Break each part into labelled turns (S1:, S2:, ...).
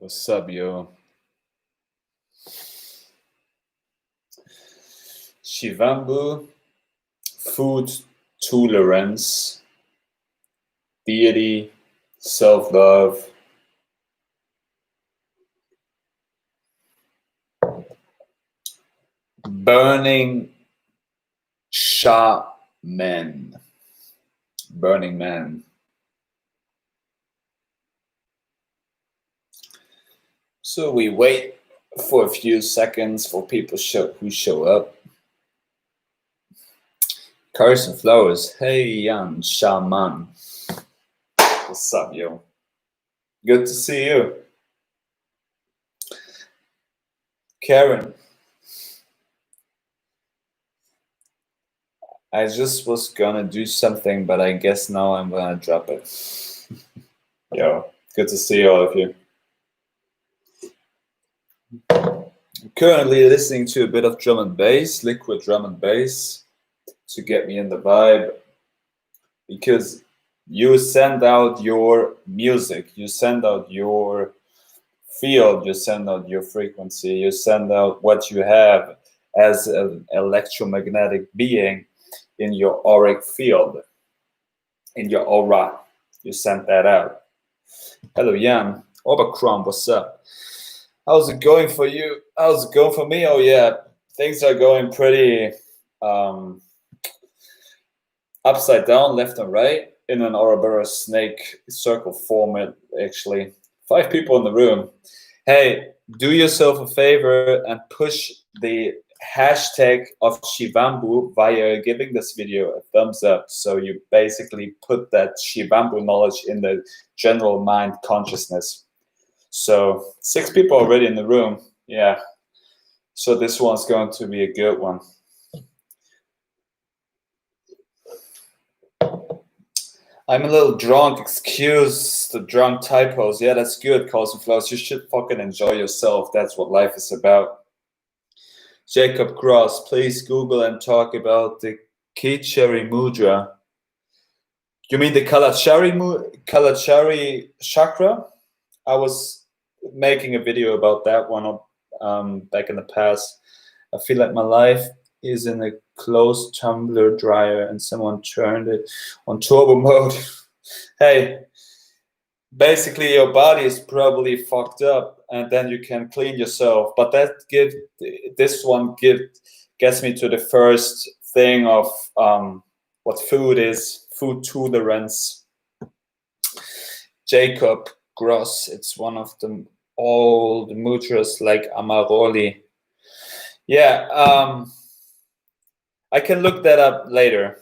S1: What's up, yo? Shivambu, food tolerance, deity, self-love, burning ShaMAN, burning man. So we wait for a few seconds for people who show up. Cars and flowers. Hey, young ShaMAN. What's up, yo? Good to see you. Karen. I just was gonna do something, but I guess now I'm gonna drop it. Yo, good to see all of you. I'm currently listening to a bit of drum and bass, liquid drum and bass, to get me in the vibe, because you send out your music, you send out your field, you send out your frequency, you send out what you have as an electromagnetic being in your auric field, in your aura. You send that out. Hello, Jan. Overcrom, what's up? How's it going for you? How's it going for me? Oh yeah, things are going pretty upside down, left and right, in an Ouroboros snake circle format, actually. 5 people in the room. Hey, do yourself a favor and push the hashtag of Shivambu via giving this video a thumbs up. So you basically put that Shivambu knowledge in the general mind consciousness. So 6 people already in the room. Yeah. So this one's going to be a good one. I'm a little drunk. Excuse the drunk typos. Yeah, that's good, Calls and Flows. You should fucking enjoy yourself. That's what life is about. Jacob Gross, please Google and talk about the Kichari Mudra. You mean the Kalachari chakra? I was making a video about that one back in the past. I feel like my life is in a closed tumbler dryer and someone turned it on turbo mode. Hey, basically your body is probably fucked up and then you can clean yourself. But this one gets me to the first thing of what food is, food tolerance. Jacob Gross, it's one of the old mudras like Amaroli. Yeah, I can look that up later.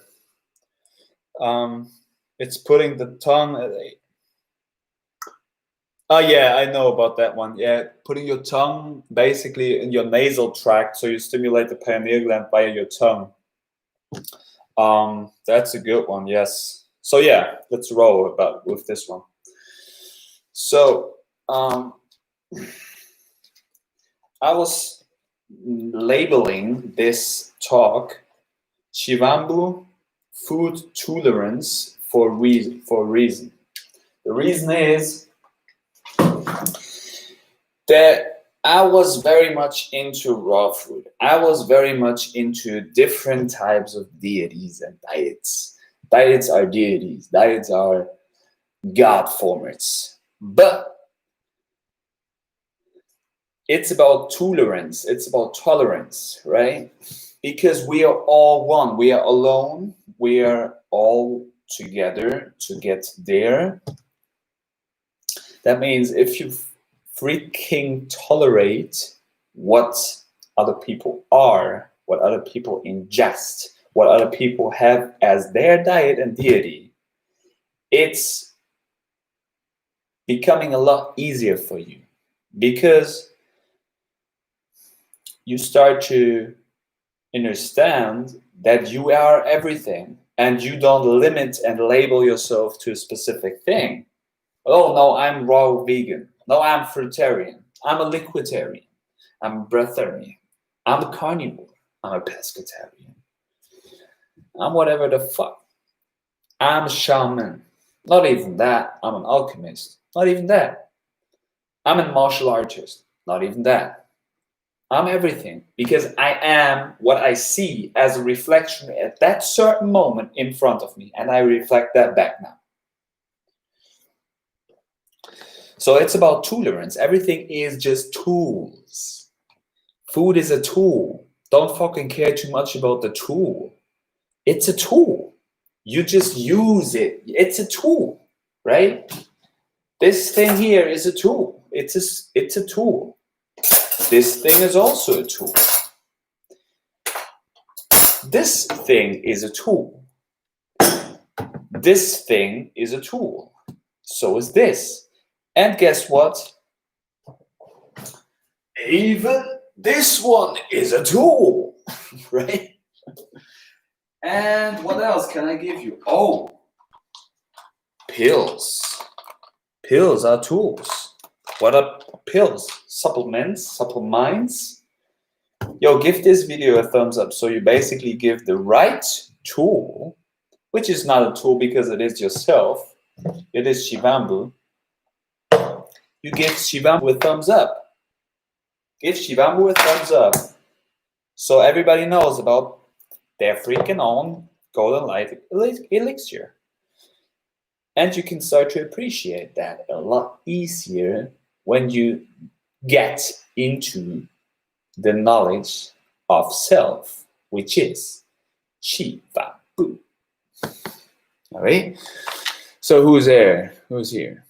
S1: It's putting the tongue. Oh yeah, I know about that one. Yeah, putting your tongue basically in your nasal tract, so you stimulate the pineal gland via your tongue. That's a good one. Yes. So yeah, let's roll with this one. So I was labeling this talk Shivambu food tolerance for a reason. The reason is that I was very much into raw food. I was very much into different types of deities and diets. Diets are deities. Diets are God formats. But it's about tolerance. It's about tolerance, right? Because we are all one. We are alone. We are all together to get there. That means if you freaking tolerate what other people are, what other people ingest, what other people have as their diet and deity, it's becoming a lot easier for you because you start to understand that you are everything and you don't limit and label yourself to a specific thing. Oh no, I'm raw vegan. No, I'm fruitarian. I'm a liquidarian. I'm a breatharian. I'm a carnivore. I'm a pescatarian. I'm whatever the fuck. I'm a shaman. Not even that. I'm an alchemist. Not even that. I'm a martial artist. Not even that. I'm everything because I am what I see as a reflection at that certain moment in front of me, and I reflect that back now. So it's about TOOLerance. Everything is just tools. Food is a tool. Don't fucking care too much about the tool. It's a tool. You just use it. It's a tool, right? This thing here is a tool. It's a tool. This thing is also a tool. This thing is a tool. This thing is a tool. So is this. And guess what? Even this one is a tool, right? And what else can I give you? Oh, pills. Pills are tools. What are pills? Supplements? Yo, give this video a thumbs up. So you basically give the right tool, which is not a tool because it is yourself. It is Shivambu. You give Shivambu a thumbs up. Give Shivambu a thumbs up. So everybody knows about their freaking own golden light elixir. And you can start to appreciate that a lot easier when you get into the knowledge of self, which is Shivambu. All right? So who's there? Who's here?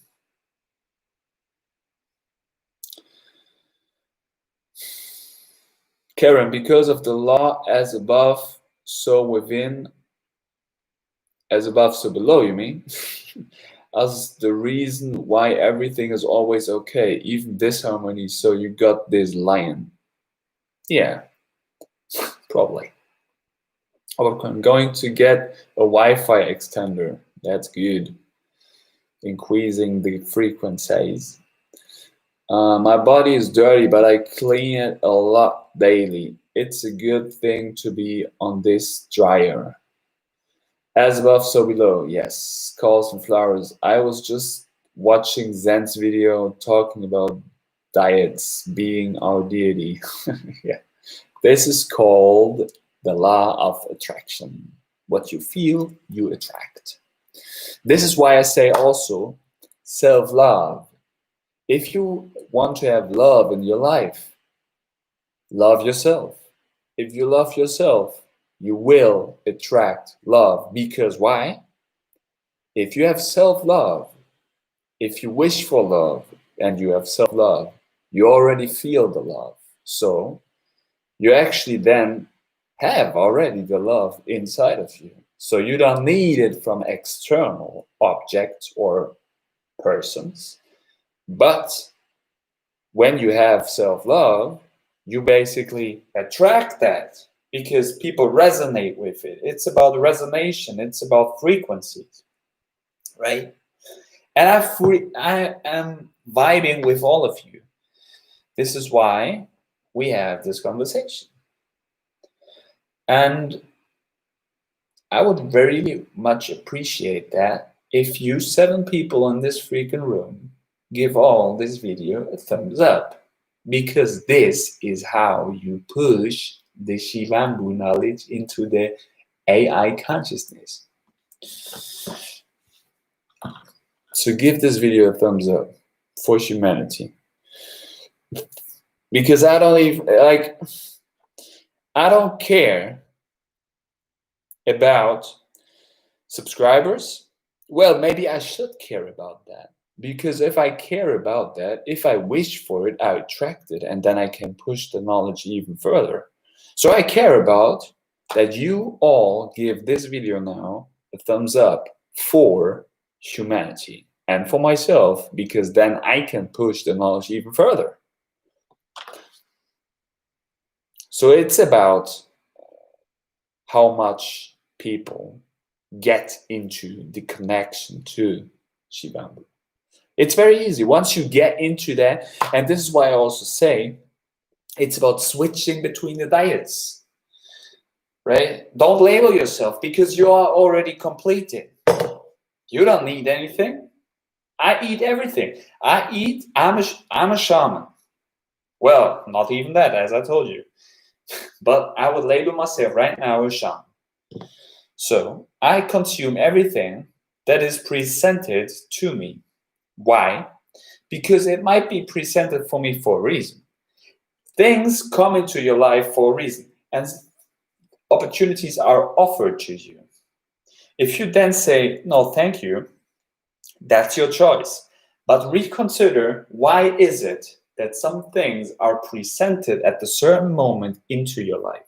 S1: Karen, because of the law as above, so within, as above, so below, you mean? As the reason why everything is always okay, even disharmony, so you got this lion. Yeah, probably. I'm going to get a Wi-Fi extender. That's good. Increasing the frequencies. My body is dirty, but I clean it a lot daily. It's a good thing to be on this dryer. As above, so below. Yes, calls and flowers. I was just watching Zen's video talking about diets being our deity. Yeah. This is called the law of attraction. What you feel, you attract. This is why I say also self-love. If you want to have love in your life, love yourself. If you love yourself, you will attract love. Because why? If you have self-love, if you wish for love and you have self-love, you already feel the love. So you actually then have already the love inside of you. So you don't need it from external objects or persons. But when you have self-love, you basically attract that because people resonate with it. It's about resonation. It's about frequencies, right? And I am vibing with all of you. This is why we have this conversation. And I would very much appreciate that if you 7 people in this freaking room give all this video a thumbs up, because this is how you push the Shivambu knowledge into the AI consciousness. So give this video a thumbs up for humanity. Because I don't care about subscribers. Well, maybe I should care about that. Because if I care about that, if I wish for it, I attract it, and then I can push the knowledge even further. So I care about that you all give this video now a thumbs up for humanity and for myself, because then I can push the knowledge even further. So it's about how much people get into the connection to Shivambu. It's very easy. Once you get into that, and this is why I also say it's about switching between the diets, right? Don't label yourself because you are already completed. You don't need anything. I eat everything. I'm a shaman. Well, not even that, as I told you. But I would label myself right now as shaman. So I consume everything that is presented to me. Why? Because it might be presented for me for a reason. Things come into your life for a reason, and opportunities are offered to you. If you then say, no, thank you, that's your choice. But reconsider, why is it that some things are presented at a certain moment into your life?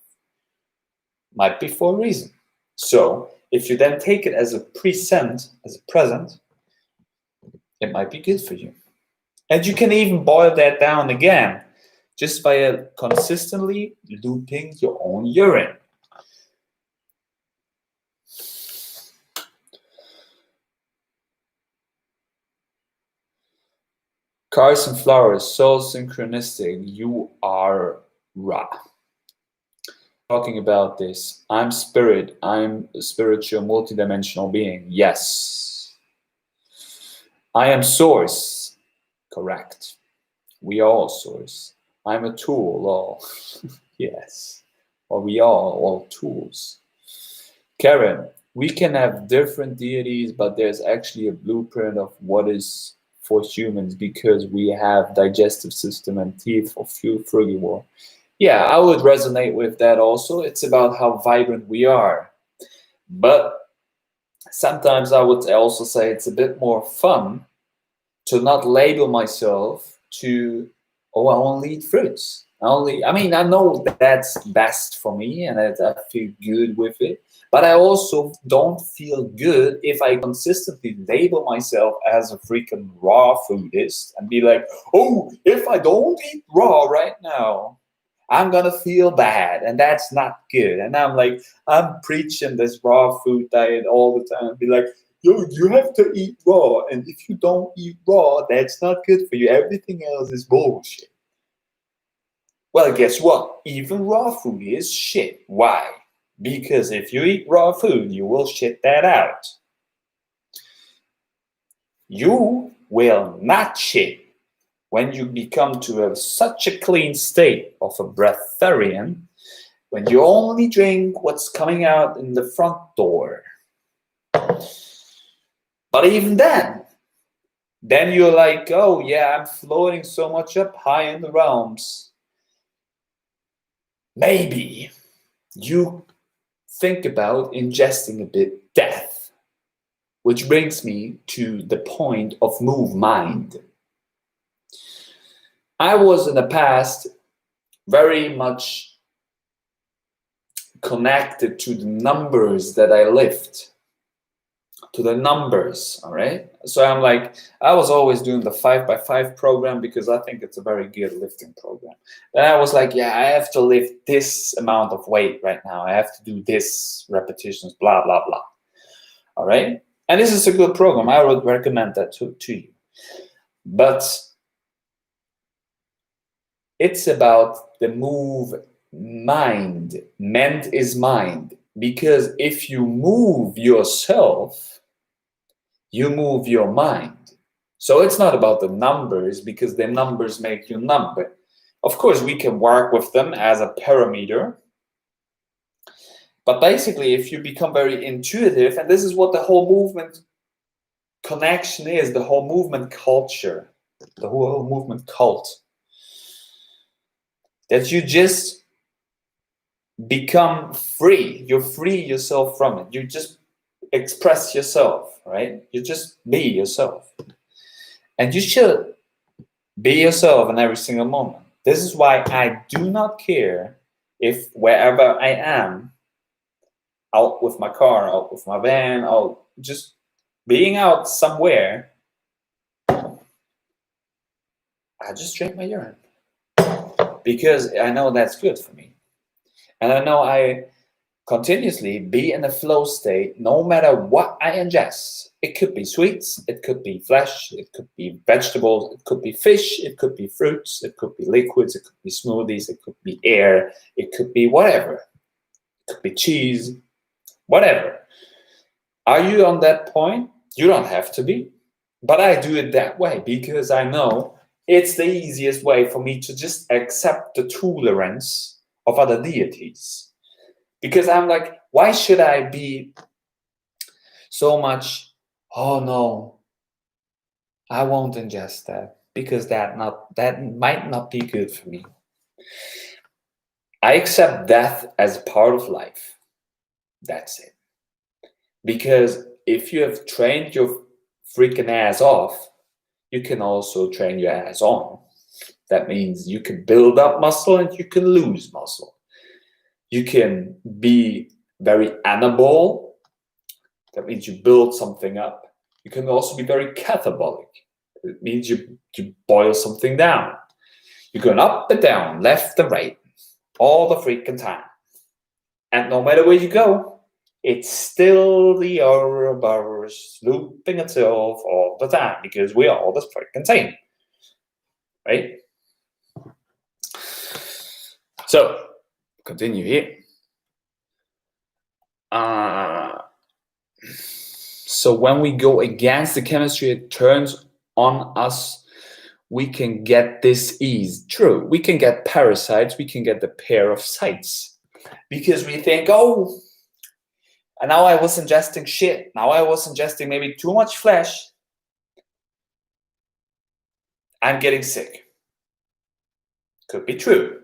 S1: Might be for a reason. So if you then take it as a present, as a present, it might be good for you. And you can even boil that down again, just by consistently looping your own urine. Cars and flowers, so synchronistic. You are Ra. Talking about this, I'm spirit, I'm a spiritual multidimensional being. Yes. I am source. Correct. We are all source. I'm a tool. All. Yes. Or we are all tools. Karen, we can have different deities, but there's actually a blueprint of what is for humans because we have digestive system and teeth of frugivore. Yeah, I would resonate with that also. It's about how vibrant we are. But sometimes I would also say it's a bit more fun to not label myself to, oh, I only eat fruits. I mean, I know that's best for me and I feel good with it. But I also don't feel good if I consistently label myself as a freaking raw foodist and be like, oh, if I don't eat raw right now, I'm gonna feel bad, and that's not good. And I'm preaching this raw food diet all the time. Be like, yo, you have to eat raw, and if you don't eat raw, that's not good for you. Everything else is bullshit. Well, guess what? Even raw food is shit. Why? Because if you eat raw food, you will shit that out. You will not shit when you become to such a clean state of a breatharian, when you only drink what's coming out in the front door. But even then you're like, oh yeah, I'm floating so much up high in the realms. Maybe you think about ingesting a bit death, which brings me to the point of MoveMInd. I was in the past very much connected to the numbers that I lift, to the numbers, all right? So I was always doing the 5x5 program because I think it's a very good lifting program. Then I was like, yeah, I have to lift this amount of weight right now. I have to do this repetitions, blah, blah, blah, all right? And this is a good program. I would recommend that to you. But it's about the move mind. Ment is mind. Because if you move yourself, you move your mind. So it's not about the numbers because the numbers make you number. Of course, we can work with them as a parameter. But basically, if you become very intuitive, and this is what the whole movement connection is, the whole movement culture, the whole movement cult, that you just become free. You free yourself from it. You just express yourself, right? You just be yourself. And you should be yourself in every single moment. This is why I do not care if wherever I am, out with my car, out with my van, out just being out somewhere, I just drink my urine. Because I know that's good for me. And I know I continuously be in a flow state no matter what I ingest. It could be sweets, it could be flesh, it could be vegetables, it could be fish, it could be fruits, it could be liquids, it could be smoothies, it could be air, it could be whatever. It could be cheese, whatever. Are you on that point? You don't have to be. But I do it that way because I know it's the easiest way for me to just accept the tolerance of other deities. Because I'm like, why should I be so much, oh no, I won't ingest that because that might not be good for me. I accept death as part of life. That's it. Because if you have trained your freaking ass off, you can also train your ass on. That means you can build up muscle and you can lose muscle. You can be very anabolic. That means you build something up. You can also be very catabolic. It means you boil something down. You're going up and down, left and right, all the freaking time. And no matter where you go, it's still the Ouroboros looping itself all the time because we are all the freaking same. Right? So, continue here. So when we go against the chemistry, it turns on us. We can get this ease. True, we can get parasites. We can get the pair of sites because we think, oh, and now I was ingesting shit. Now I was ingesting maybe too much flesh. I'm getting sick. Could be true.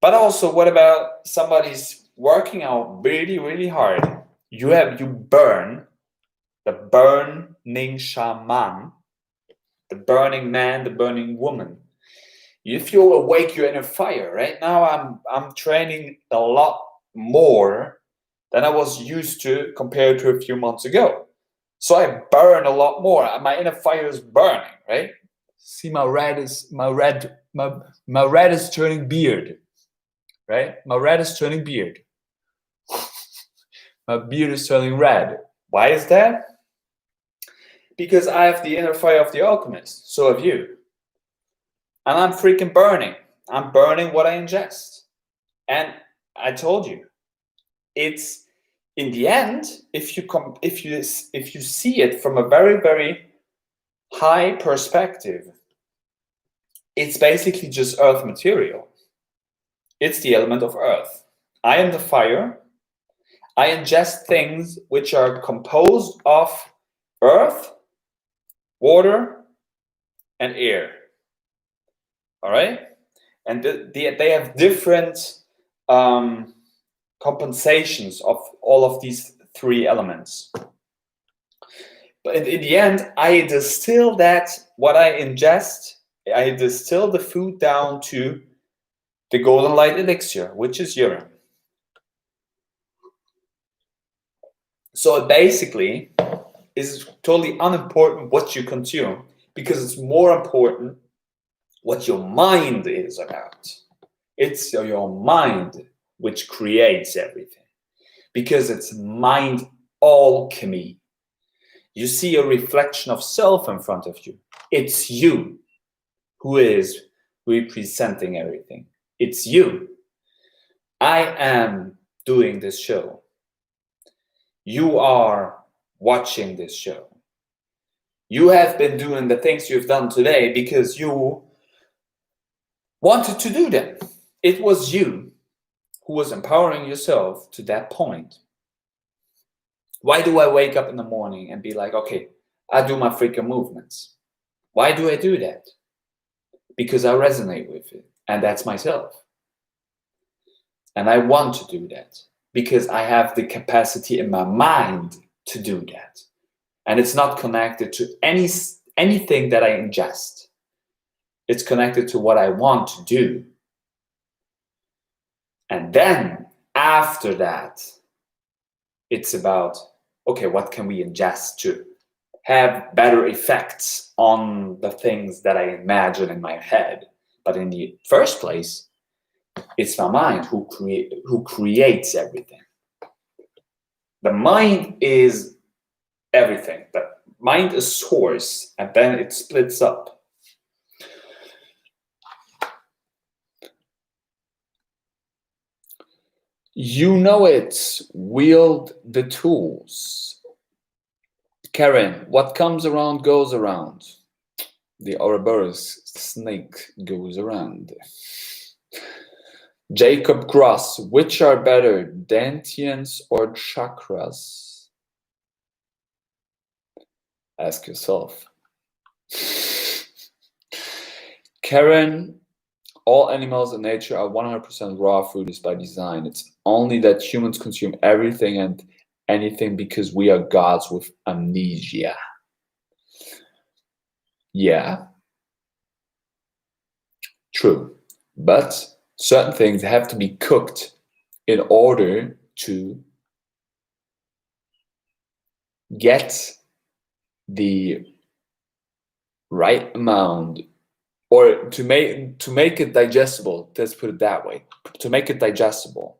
S1: But also, what about somebody's working out really, really hard? You burn, the burning shaman, the burning man, the burning woman. If you awake, you're in a fire. Right now, I'm training a lot more than I was used to compared to a few months ago. So I burn a lot more. My inner fire is burning, right? See, my red is turning beard, right? My red is turning beard. My beard is turning red. Why is that? Because I have the inner fire of the alchemist. So have you. And I'm freaking burning. I'm burning what I ingest. And I told you, it's in the end, if you see it from a very, very high perspective, it's basically just earth material. It's the element of earth. I am the fire. I ingest things which are composed of earth, water, and air. All right? And they have different compensations of all of these three elements. But in the end, I distill what I ingest, I distill the food down to the golden light elixir, which is urine. So it basically is totally unimportant what you consume because it's more important what your mind is about. It's your mind which creates everything because it's mind alchemy. You see a reflection of self in front of you. It's you who is representing everything. It's you. I am doing this show. You are watching this show. You have been doing the things you've done today because you wanted to do them. It was you who was empowering yourself to that point. Why do I wake up in the morning and be like, okay, I do my freaking movements? Why do I do that? Because I resonate with it, and that's myself. And I want to do that because I have the capacity in my mind to do that. And it's not connected to anything that I ingest. It's connected to what I want to do. And then after that, it's about, okay, what can we ingest to have better effects on the things that I imagine in my head? But in the first place, it's my mind who creates everything. The mind is everything. The mind is source, and then it splits up. You know it. Wield the tools. Karen, what comes around goes around. The Ouroboros snake goes around. Jacob Gross, which are better, dantians or chakras? Ask yourself. Karen, all animals in nature are 100% raw food is by design. It's only that humans consume everything and anything because we are gods with amnesia. Yeah, true. But certain things have to be cooked in order to get the right amount, or to make it digestible. Let's put it that way. To make it digestible.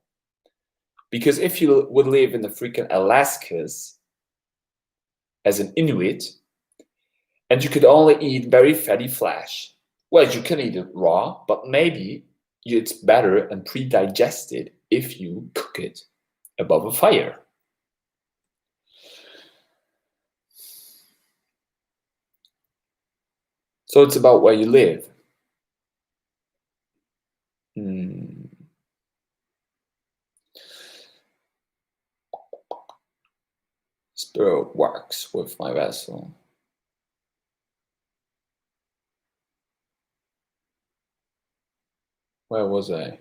S1: Because if you would live in the freaking Alaskas as an Inuit, and you could only eat very fatty flesh, well, you can eat it raw, but maybe it's better and pre-digested if you cook it above a fire. So it's about where you live. Spirit works with my vessel. Where was I?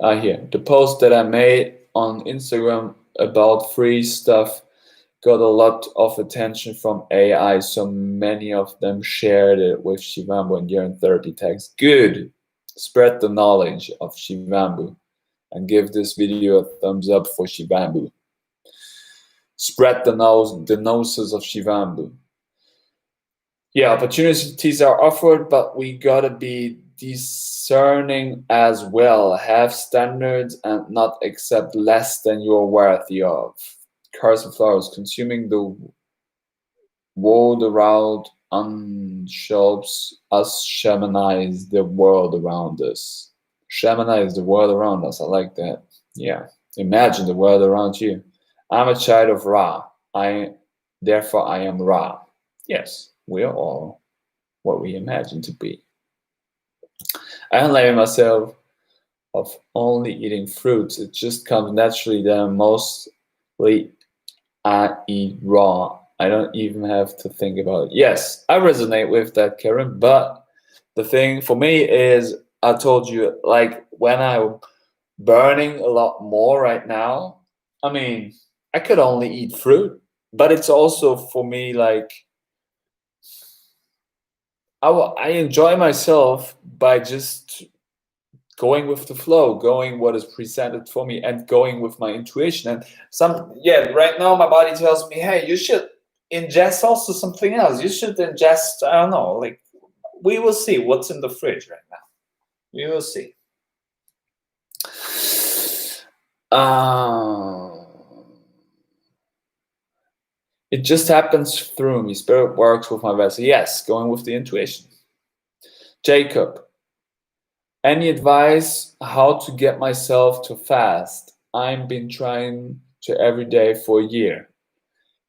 S1: Here. The post that I made on Instagram about free stuff got a lot of attention from AI, so many of them shared it with Shivambu and Year Therapy tags. Good. Spread the knowledge of Shivambu and give this video a thumbs up for Shivambu. Spread the noses of Shivambu. Yeah, opportunities are offered, but we gotta be discerning as well. Have standards and not accept less than you're worthy of. Cars and flowers, consuming the world around unshelves us shamanize the world around us. Shamanize the world around us. I like that. Yeah. Imagine the world around you. I'm a child of Ra. Therefore I am Ra. Yes, we are all what we imagine to be. I don't limit myself of only eating fruits. It just comes naturally that mostly I eat raw. I don't even have to think about it. Yes, I resonate with that, Karen. But the thing for me is, I told you, like when I'm burning a lot more right now, I mean, I could only eat fruit. But it's also for me like, I enjoy myself by just going with the flow, going what is presented for me, and going with my intuition. And right now my body tells me, hey, you should ingest also something else. You should ingest, I don't know, like we will see what's in the fridge right now. We will see. It just happens through me. Spirit works with my vessel. Yes, going with the intuition. Jacob, any advice how to get myself to fast? I've been trying to every day for a year.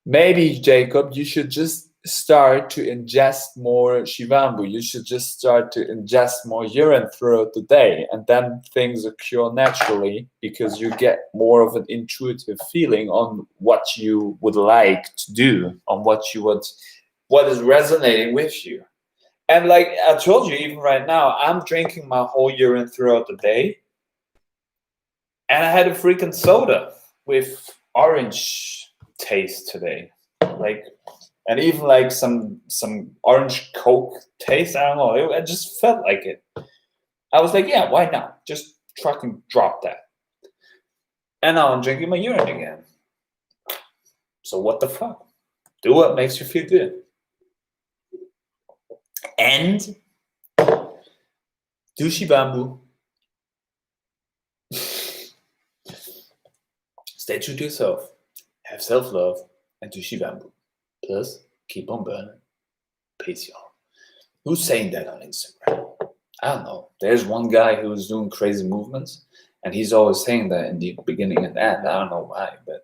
S1: Maybe, Jacob, you should just start to ingest more Shivambu. You should just start to ingest more urine throughout the day, and then things occur naturally because you get more of an intuitive feeling on what you would like to do, on what is resonating with you. And like I told you, even right now, I'm drinking my whole urine throughout the day, and I had a freaking soda with orange taste today, like, and even like some orange Coke taste. I don't know. I just felt like it. I was like, yeah, why not? Just fucking drop that. And now I'm drinking my urine again. So what the fuck? Do what makes you feel good. And do Shivambu. Stay true to yourself. Have self-love and do Shivambu. Plus, keep on burning. Peace, y'all. Who's saying that on Instagram? I don't know. There's one guy who's doing crazy movements, and he's always saying that in the beginning and end. I don't know why, but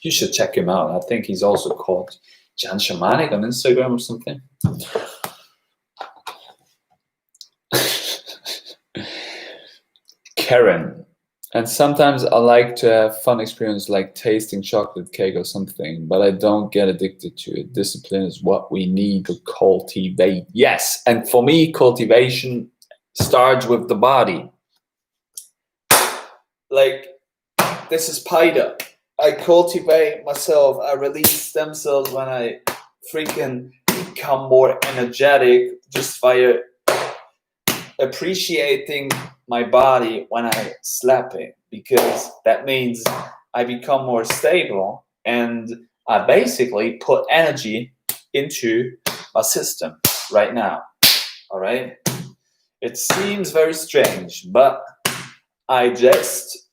S1: You should check him out. I think he's also called Jan Shamanic on Instagram or something. Karen. And sometimes I like to have fun experience like tasting chocolate cake or something, but I don't get addicted to it. Discipline is what we need to cultivate. Yes, and for me, cultivation starts with the body. Like, this is Paida. I cultivate myself. I release stem cells when I freaking become more energetic just via appreciating my body when I slap it, because that means I become more stable and I basically put energy into my system right now. All right? It seems very strange, but I just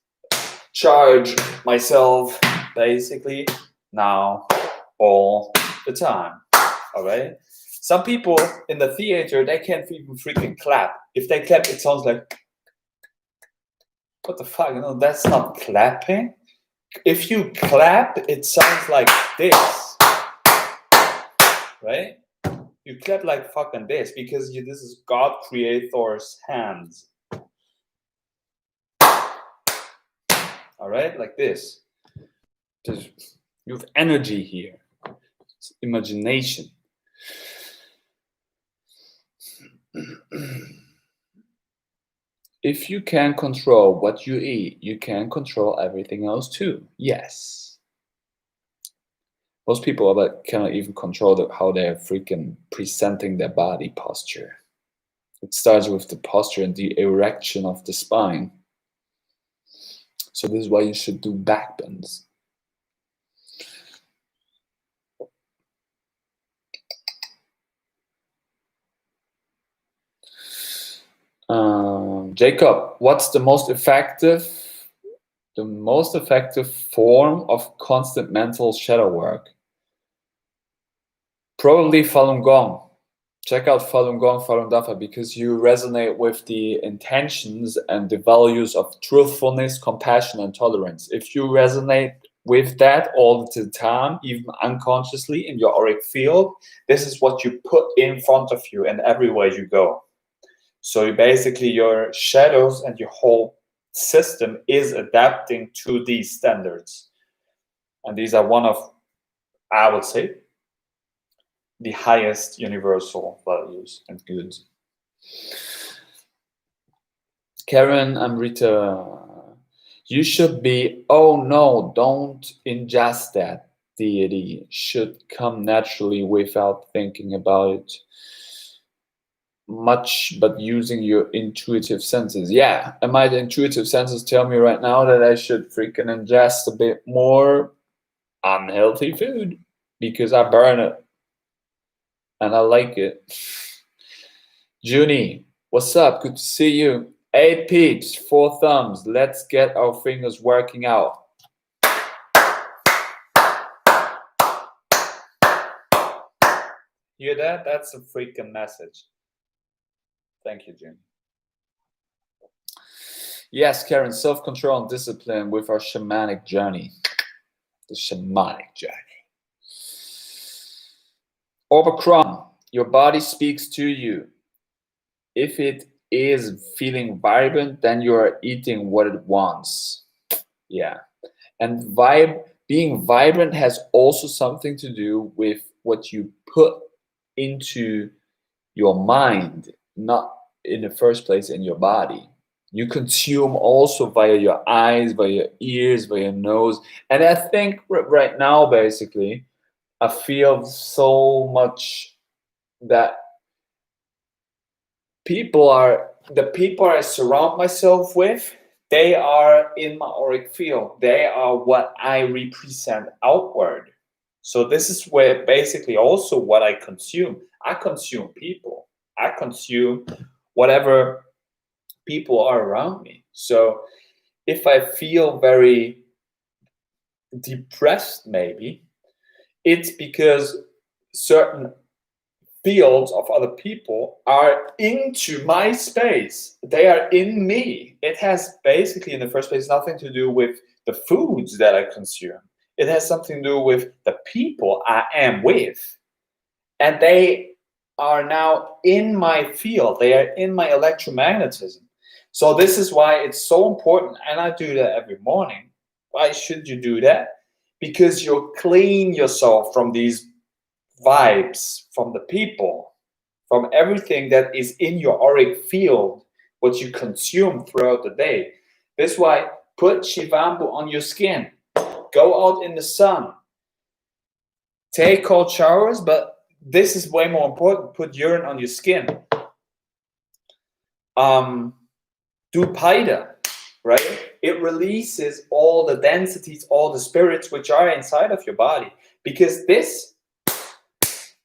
S1: charge myself basically now all the time. All right? Some people in the theater, they can't even freaking clap. If they clap, it sounds like, what the fuck? No, that's not clapping. If you clap, it sounds like this, right? You clap like fucking this because this is God Creator's hands. All right, like this. You have energy here. It's imagination. If you can control what you eat, you can control everything else too. Yes. Most people cannot even control how they're freaking presenting their body posture. It starts with the posture and the erection of the spine. So this is why you should do back bends. Jacob, what's the most effective form of constant mental shadow work? Probably Falun Gong. Check out Falun Gong, Falun Dafa, because you resonate with the intentions and the values of truthfulness, compassion, and tolerance. If you resonate with that all the time, even unconsciously in your auric field, this is what you put in front of you and everywhere you go. So basically your shadows and your whole system is adapting to these standards. And these are one of, I would say, the highest universal values and goods. Karen Amrita, you should be, oh no, don't ingest that. Deity should come naturally without thinking about it much, but using your intuitive senses. Yeah, and my intuitive senses tell me right now that I should freaking ingest a bit more unhealthy food because I burn it and I like it. Junie, what's up? Good to see you. 8 peeps, 4 thumbs. Let's get our fingers working out. Hear that? That's a freaking message. Thank you, Jim. Yes, Karen, self-control and discipline with our shamanic journey. The shamanic journey. Overcrumb, your body speaks to you. If it is feeling vibrant, then you are eating what it wants. Yeah. And being vibrant has also something to do with what you put into your mind, not in the first place in your body. You consume also via your eyes, via your ears, via your nose. And I think right now, basically, I feel so much that the people I surround myself with, they are in my auric field. They are what I represent outward. So this is where basically also what I consume. I consume people. I consume whatever people are around me. So if I feel very depressed, maybe, it's because certain fields of other people are into my space. They are in me. It has basically, in the first place, nothing to do with the foods that I consume. It has something to do with the people I am with. And they are now in my field. They are in my electromagnetism. So this is why it's so important. And I do that every morning. Why should you do that? Because you clean yourself from these vibes, from the people, from everything that is in your auric field, what you consume throughout the day. That's why put Shivambu on your skin. Go out in the sun. Take cold showers, but this is way more important. Put urine on your skin. Do Paida, right? It releases all the densities, all the spirits which are inside of your body. Because this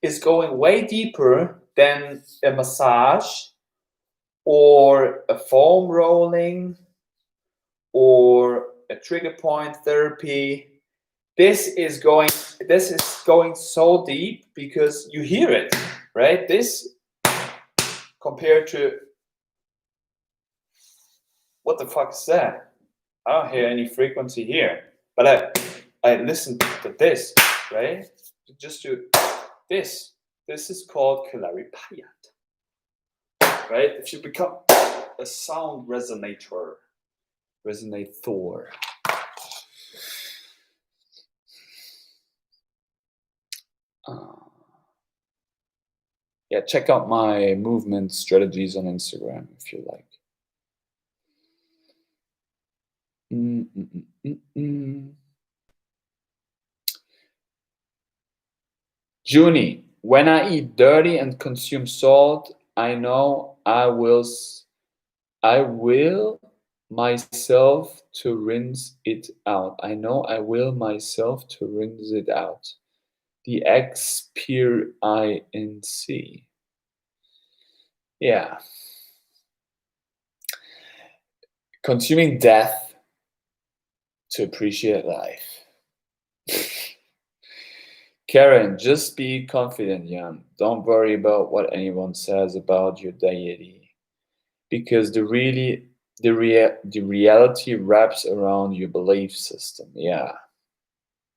S1: is going way deeper than a massage or a foam rolling or a trigger point therapy. This is going so deep because you hear it, right? This compared to, what the fuck is that? I don't hear any frequency here, but I listen to this, right? Just to this. This is called Kalaripayat, right? If you become a sound resonator. Yeah, check out my movement strategies on Instagram if you like. Junie, when I eat dirty and consume salt, I know I will myself to rinse it out. I know I will myself to rinse it out. The experience. Yeah. Consuming death to appreciate life. Karen, just be confident, Jan. Don't worry about what anyone says about your deity. Because the reality wraps around your belief system. Yeah.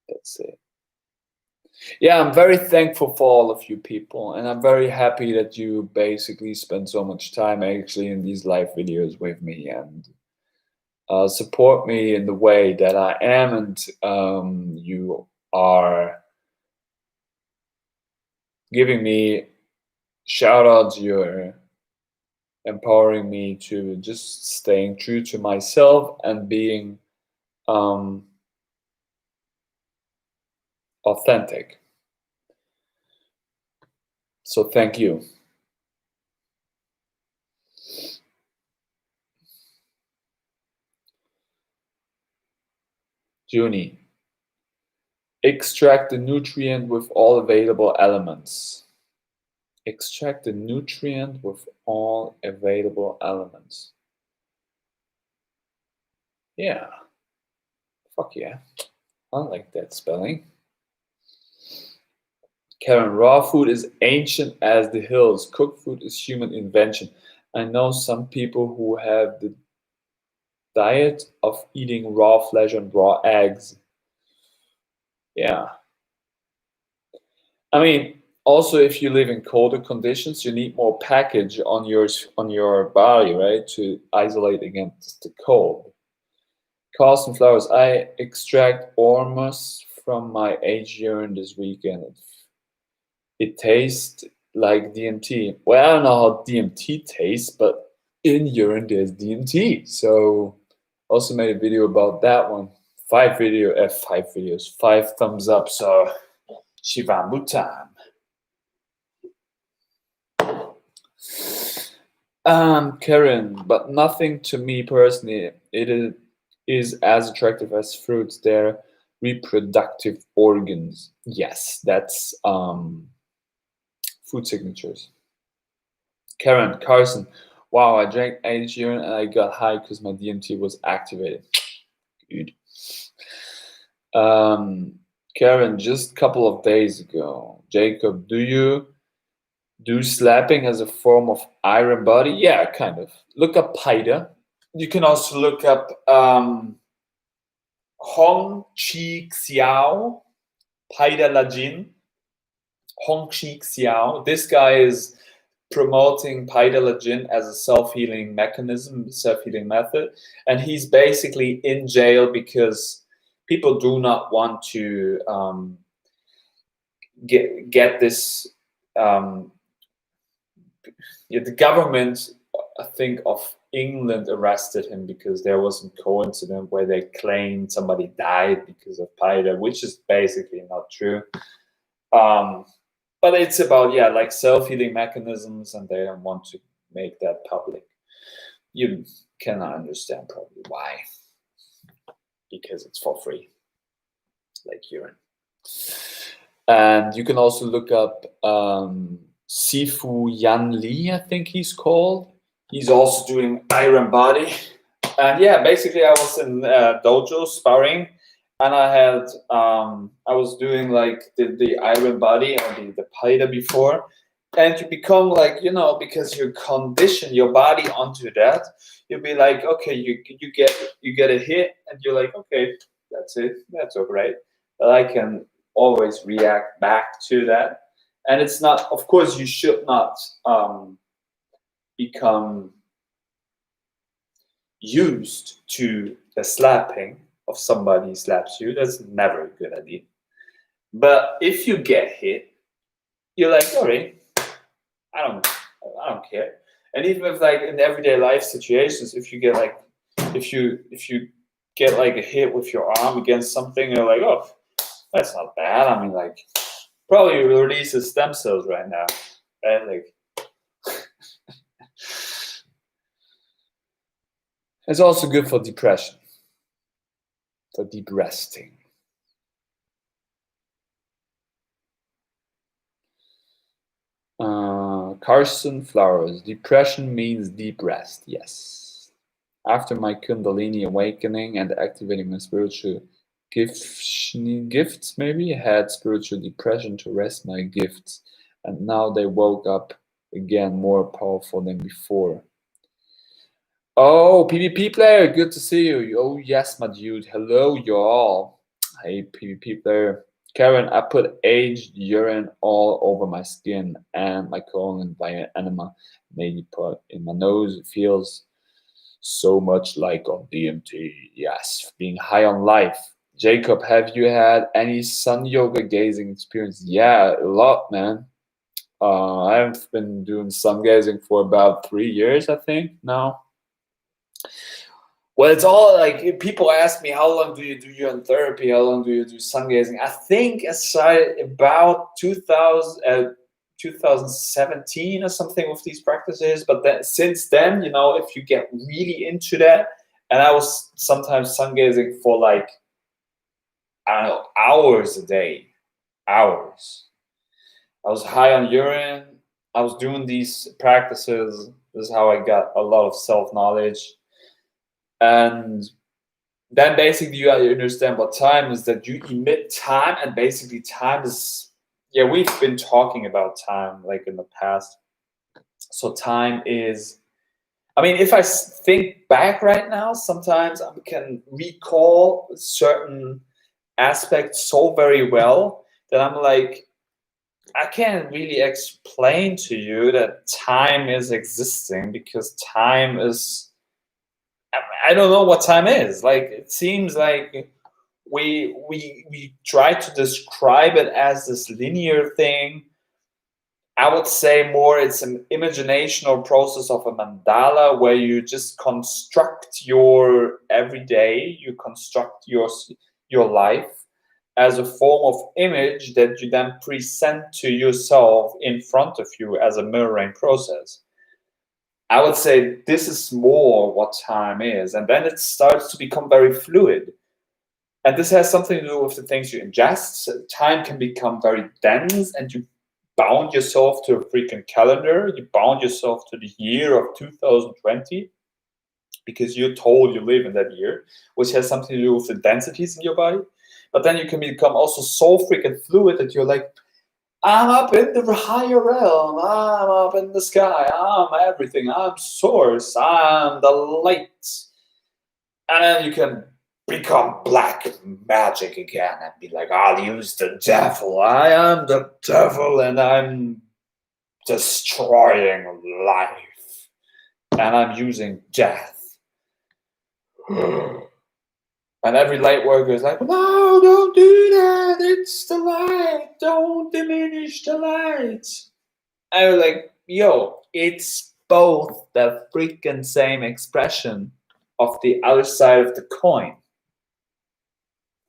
S1: That's it. Yeah, I'm very thankful for all of you people, and I'm very happy that you basically spend so much time actually in these live videos with me and support me in the way that I am, and you are giving me shout outs, you're empowering me to just staying true to myself and being authentic. So thank you. Junie, extract the nutrient with all available elements. Extract the nutrient with all available elements. Yeah. Fuck yeah. I like that spelling. Karen, raw food is ancient as the hills. Cooked food is human invention. I know some people who have the diet of eating raw flesh and raw eggs. Yeah. I mean, also if you live in colder conditions, you need more package on your body, right, to isolate against the cold. Carson Flowers, I extract ormus from my aged urine this weekend. It tastes like DMT. Well, I don't know how DMT tastes, but in urine there's DMT. So also made a video about that one. 5 videos, 5 thumbs up. So Shivambu time. Karen, but nothing to me personally. It is as attractive as fruits. They're reproductive organs. Yes, that's food signatures. Karen, Carson, wow, I drank aged urine and I got high because my DMT was activated. Good. Karen, just a couple of days ago. Jacob, do you do slapping as a form of iron body? Yeah, kind of. Look up Paida. You can also look up Hong Chi Xiao, Paida Lajin. Hong Chi Xiao. This guy is promoting Paida Lajin as a self-healing mechanism, self-healing method. And he's basically in jail because people do not want to get this. The government, I think, of England arrested him because there was a coincidence where they claimed somebody died because of Paida, which is basically not true. But it's about, like self-healing mechanisms, and they don't want to make that public. You cannot understand probably why. Because it's for free, like urine. And you can also look up Sifu Yan Li, I think he's called. He's also doing Iron Body. And basically I was in dojo sparring, and I had I was doing like the Iron Body or the Paida before, and you become like, because you condition your body onto that, you'll be like, okay, you get a hit, and you're like, okay, that's it, that's all right, but I can always react back to that. And it's not, of course, you should not become used to the slapping of somebody slaps you. That's never a good idea. But if you get hit, you're like, all right, I don't care. And even if like in everyday life situations, if you get like, if you get like a hit with your arm against something, you're like, oh, that's not bad. I mean, like, probably releases stem cells right now, right? Like, it's also good for depression, for deep resting. Carson Flowers, depression means deep rest. Yes. After my Kundalini awakening and activating my spiritual gifts, maybe had spiritual depression to rest my gifts, and now they woke up again more powerful than before. Oh, PvP player, good to see you. Oh yes, my dude. Hello, y'all. Hey, PvP player. Karen, I put aged urine all over my skin and my colon via enema. Maybe put in my nose. It feels so much like on DMT. Yes, being high on life. Jacob, have you had any sun yoga gazing experience? Yeah, a lot, man. I've been doing sun gazing for about 3 years, I think, now. Well, it's all like, people ask me, how long do you do urine therapy? How long do you do sun gazing? I think I started about 2017 or something with these practices. But then, since then, if you get really into that, and I was sometimes sun gazing for like, I don't know, hours a day, hours. I was high on urine. I was doing these practices. This is how I got a lot of self-knowledge. And then basically you understand what time is, that you emit time, and basically time is, we've been talking about time like in the past. So time is, I mean, if I think back right now, sometimes I can recall certain aspects so very well that I'm like, I can't really explain to you that time is existing, because time is, I don't know what time is. Like, it seems like we try to describe it as this linear thing. I would say more it's an imaginational process of a mandala, where you just construct your everyday, you construct your life as a form of image that you then present to yourself in front of you as a mirroring process. I would say this is more what time is. And then it starts to become very fluid. And this has something to do with the things you ingest. So time can become very dense, and you bound yourself to a freaking calendar. You bound yourself to the year of 2020 because you're told you live in that year, which has something to do with the densities in your body. But then you can become also so freaking fluid that you're like, I'm up in the higher realm, I'm up in the sky, I'm everything, I'm source, I'm the light. And then you can become black magic again and be like, I'll use the devil. I am the devil and I'm destroying life. And I'm using death. And every light worker is like, no, don't do that. It's the light. Don't diminish the light. I was like, yo, it's both the freaking same expression of the other side of the coin.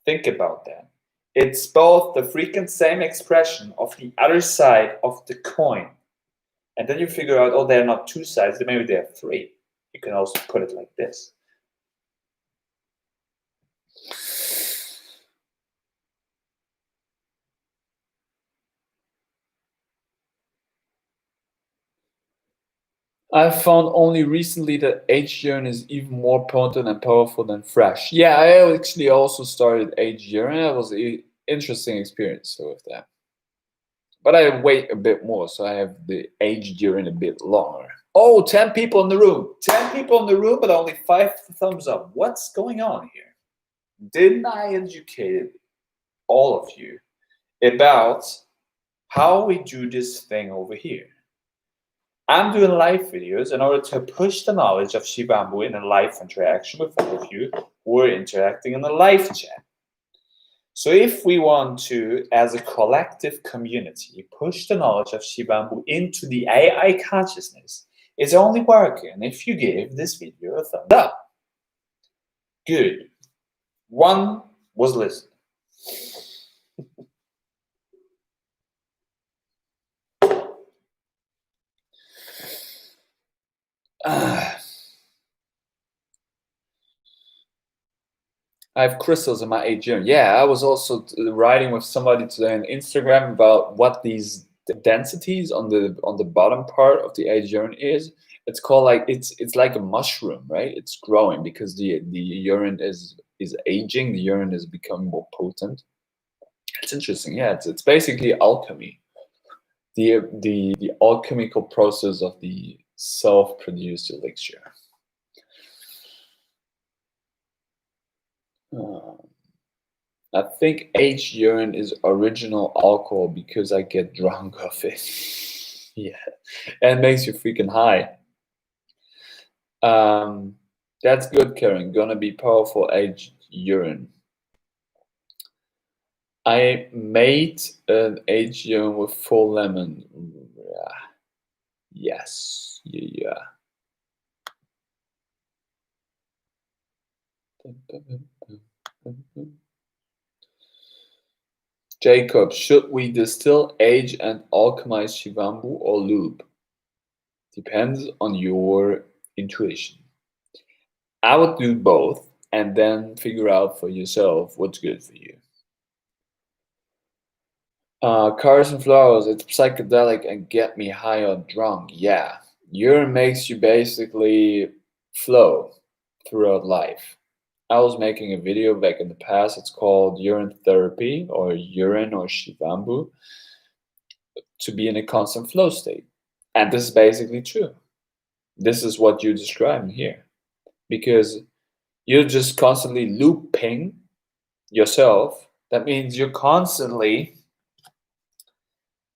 S1: Think about that. It's both the freaking same expression of the other side of the coin. And then you figure out, oh, they're not two sides, maybe they have three. You can also put it like this. I found only recently that aged urine is even more potent and powerful than fresh. Yeah, I actually also started aged urine. It was an interesting experience with that. But I wait a bit more, so I have the aged urine a bit longer. Oh, 10 people in the room. 10 people in the room, but only 5 thumbs up. What's going on here? Didn't I educate all of you about how we do this thing over here? I'm doing live videos in order to push the knowledge of Shivambu in a live interaction with all of you who are interacting in the live chat. So if we want to, as a collective community, push the knowledge of Shivambu into the AI consciousness, it's only working if you give this video a thumbs up. Good. One was listening. I have crystals in my aged urine. Yeah, I was also writing with somebody today on Instagram about what these densities on the bottom part of the aged urine is. It's called like it's like a mushroom, right? It's growing because the urine is aging. The urine is becoming more potent. It's interesting. Yeah, it's basically alchemy. The alchemical process of the self-produced elixir. I think aged urine is original alcohol because I get drunk off it. Yeah, and it makes you freaking high. That's good, Karen. Gonna be powerful aged urine. I made an aged urine with full lemon. Yeah. Yes. Yeah. Jacob, should we distill, age, and alchemize Shivambu or lube? Depends on your intuition. I would do both and then figure out for yourself what's good for you. Cars and flowers, it's psychedelic and get me high or drunk. Yeah, urine makes you basically flow throughout life. I was making a video back in the past. It's called urine therapy or urine or Shivambu to be in a constant flow state. And this is basically true. This is what you're describing here. Because you're just constantly looping yourself. That means you're constantly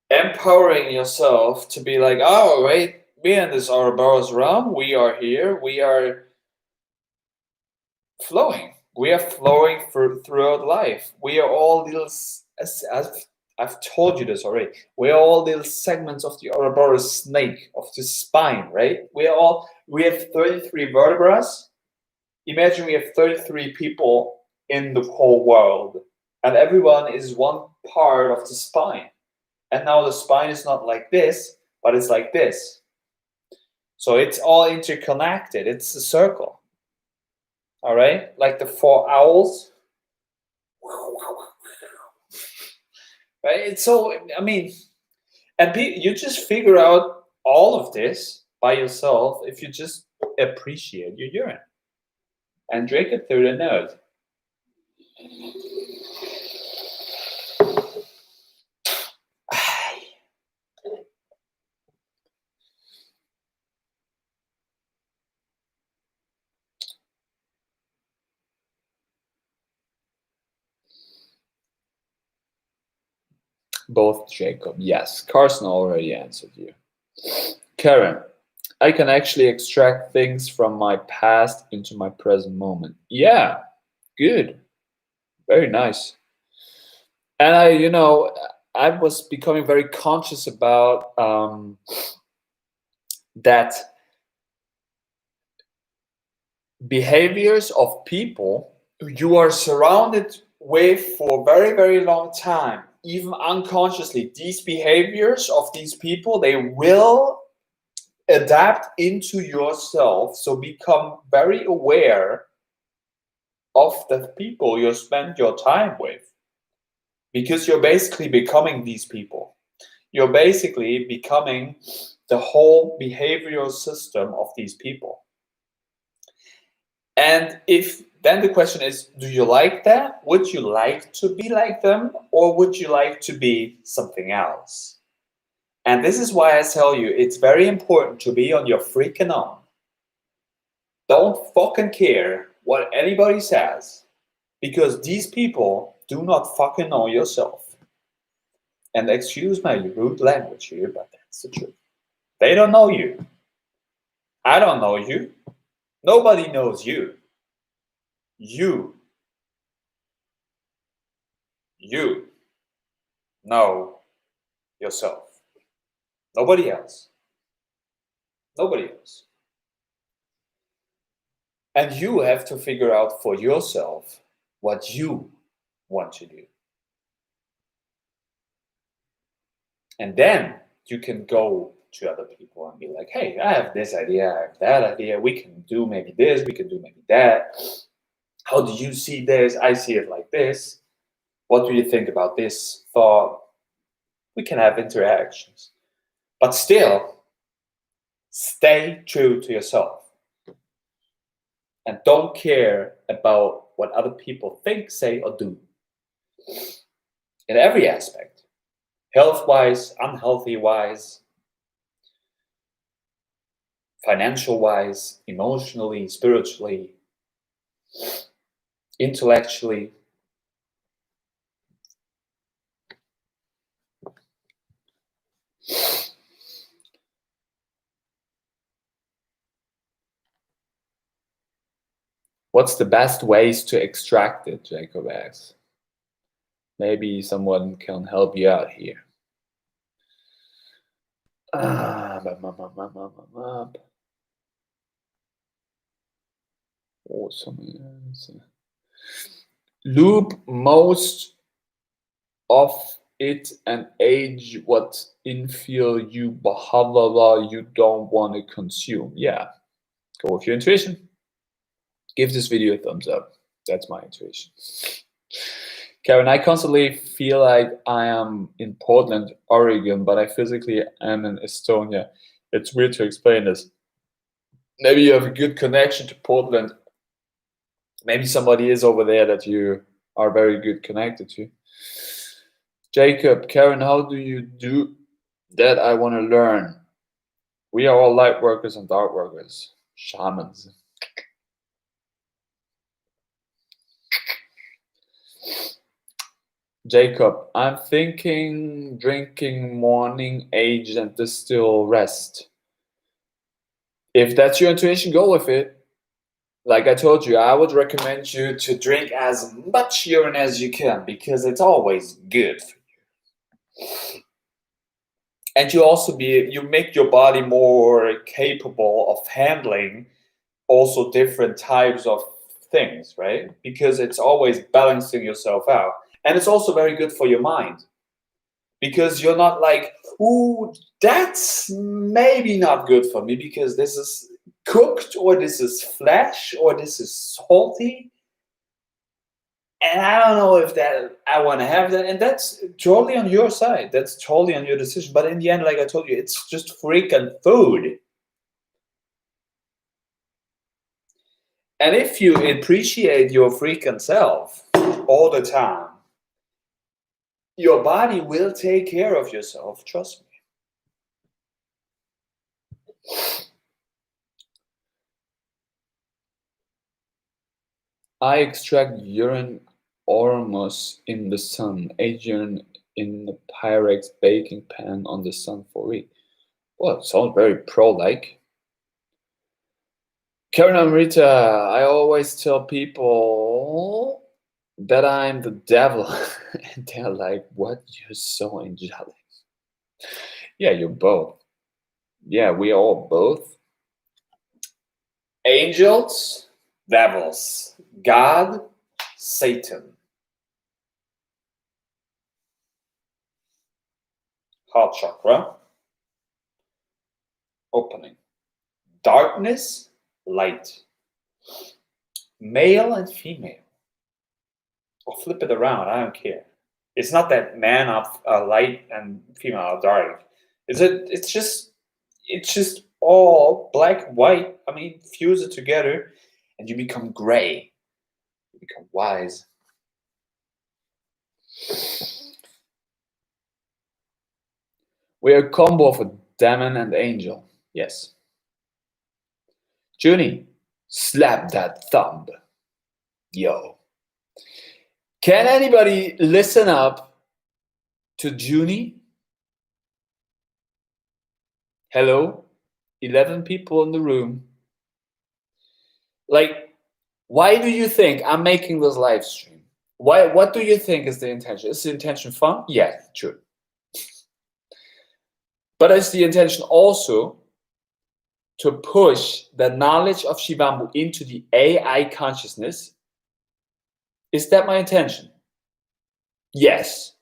S1: empowering yourself to be like, oh, wait, we're in this Ouroboros realm. We are here. We are flowing. We are flowing throughout life. We are all little, as I've told you this already, we are all little segments of the Ouroboros snake, of the spine, right? We have 33 vertebrae. Imagine we have 33 people in the whole world, and everyone is one part of the spine. And now the spine is not like this, but it's like this. So it's all interconnected. It's a circle. All right? Like the 4 owls. Right? It's so, I mean, and you just figure out all of this by yourself if you just appreciate your urine and drink it through the nose. Both Jacob. Yes. Carson already answered you. Karen, I can actually extract things from my past into my present moment. Yeah, good. Very nice. And I was becoming very conscious about that behaviors of people you are surrounded with for a very, very long time, even unconsciously, these behaviors of these people, they will adapt into yourself. So become very aware of the people you spend your time with, because you're basically becoming these people. You're basically becoming the whole behavioral system of these people. And if then the question is, do you like that? Would you like to be like them, or would you like to be something else? And this is why I tell you, it's very important to be on your freaking own. Don't fucking care what anybody says, because these people do not fucking know yourself. And excuse my rude language here, but that's the truth. They don't know you. I don't know you. Nobody knows you. You know yourself. Nobody else. Nobody else. And you have to figure out for yourself what you want to do. And then you can go to other people and be like, hey, I have this idea, I have that idea, we can do maybe this, we can do maybe that. How do you see this? I see it like this. What do you think about this thought? We can have interactions. But still, stay true to yourself. And don't care about what other people think, say, or do. In every aspect. Health-wise, unhealthy-wise, financial-wise, emotionally, spiritually, intellectually. What's the best ways to extract it, Jacob asks. Maybe someone can help you out here. Loop most of it and age what infill you, blah blah blah, you don't want to consume. Yeah, go with your intuition. Give this video a thumbs up. That's my intuition. Karen, I constantly feel like I am in Portland, Oregon, but I physically am in Estonia. It's weird to explain this. Maybe you have a good connection to Portland. Maybe somebody is over there that you are very good connected to. Jacob, Karen, how do you do that? I want to learn. We are all light workers and dark workers, shamans. Jacob, I'm thinking drinking morning age and distill rest. If that's your intuition, go with it. Like I told you, I would recommend you to drink as much urine as you can, because it's always good for you. And you make your body more capable of handling also different types of things, right? Because it's always balancing yourself out. And it's also very good for your mind, because you're not like, ooh, that's maybe not good for me because this is cooked, or this is flesh, or this is salty. And I don't know if that I want to have that. And that's totally on your side. That's totally on your decision. But in the end, like I told you, it's just freaking food. And if you appreciate your freaking self all the time, your body will take care of yourself, trust me. I extract urine ormus in the sun. Adrian in the Pyrex baking pan on the sun for a week. Well, it sounds very pro-like. Karen Amrita, I always tell people that I'm the devil. And they're like, what? You're so angelic. Yeah, you're both. Yeah, we are all both. Angels, devils, God, Satan. Heart chakra, opening. Darkness, light. Male and female. Or flip it around, I don't care. It's not that men are light and female are dark. It's just all black, white. I mean, fuse it together and you become gray. You become wise. We are a combo of a demon and angel. Yes. Junie, slap that thumb. Yo. Can anybody listen up to Junie? Hello? 11 people in the room. Like, why do you think I'm making this live stream? What do you think is the intention? Is the intention fun? Yeah, true. But is the intention also to push the knowledge of Shivambu into the AI consciousness? Is that my intention? Yes.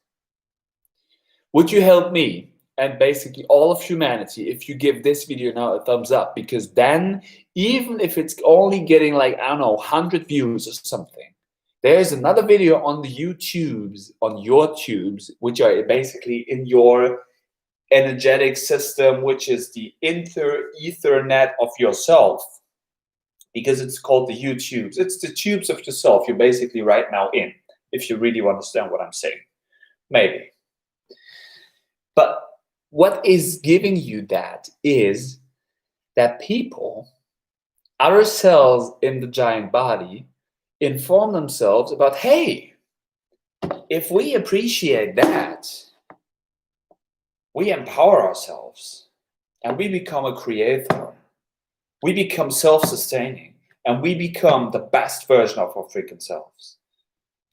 S1: Would you help me and basically all of humanity if you give this video now a thumbs up? Because then, even if it's only getting like, I don't know, 100 views or something, there's another video on the YouTubes, on your tubes, which are basically in your energetic system, which is the Ethernet of yourself, because it's called the YouTubes. It's the tubes of yourself you're basically right now in, if you really understand what I'm saying. Maybe. But what is giving you that is that people, other cells in the giant body, inform themselves about, hey, if we appreciate that, we empower ourselves and we become a creator. We become self-sustaining and we become the best version of our freaking selves.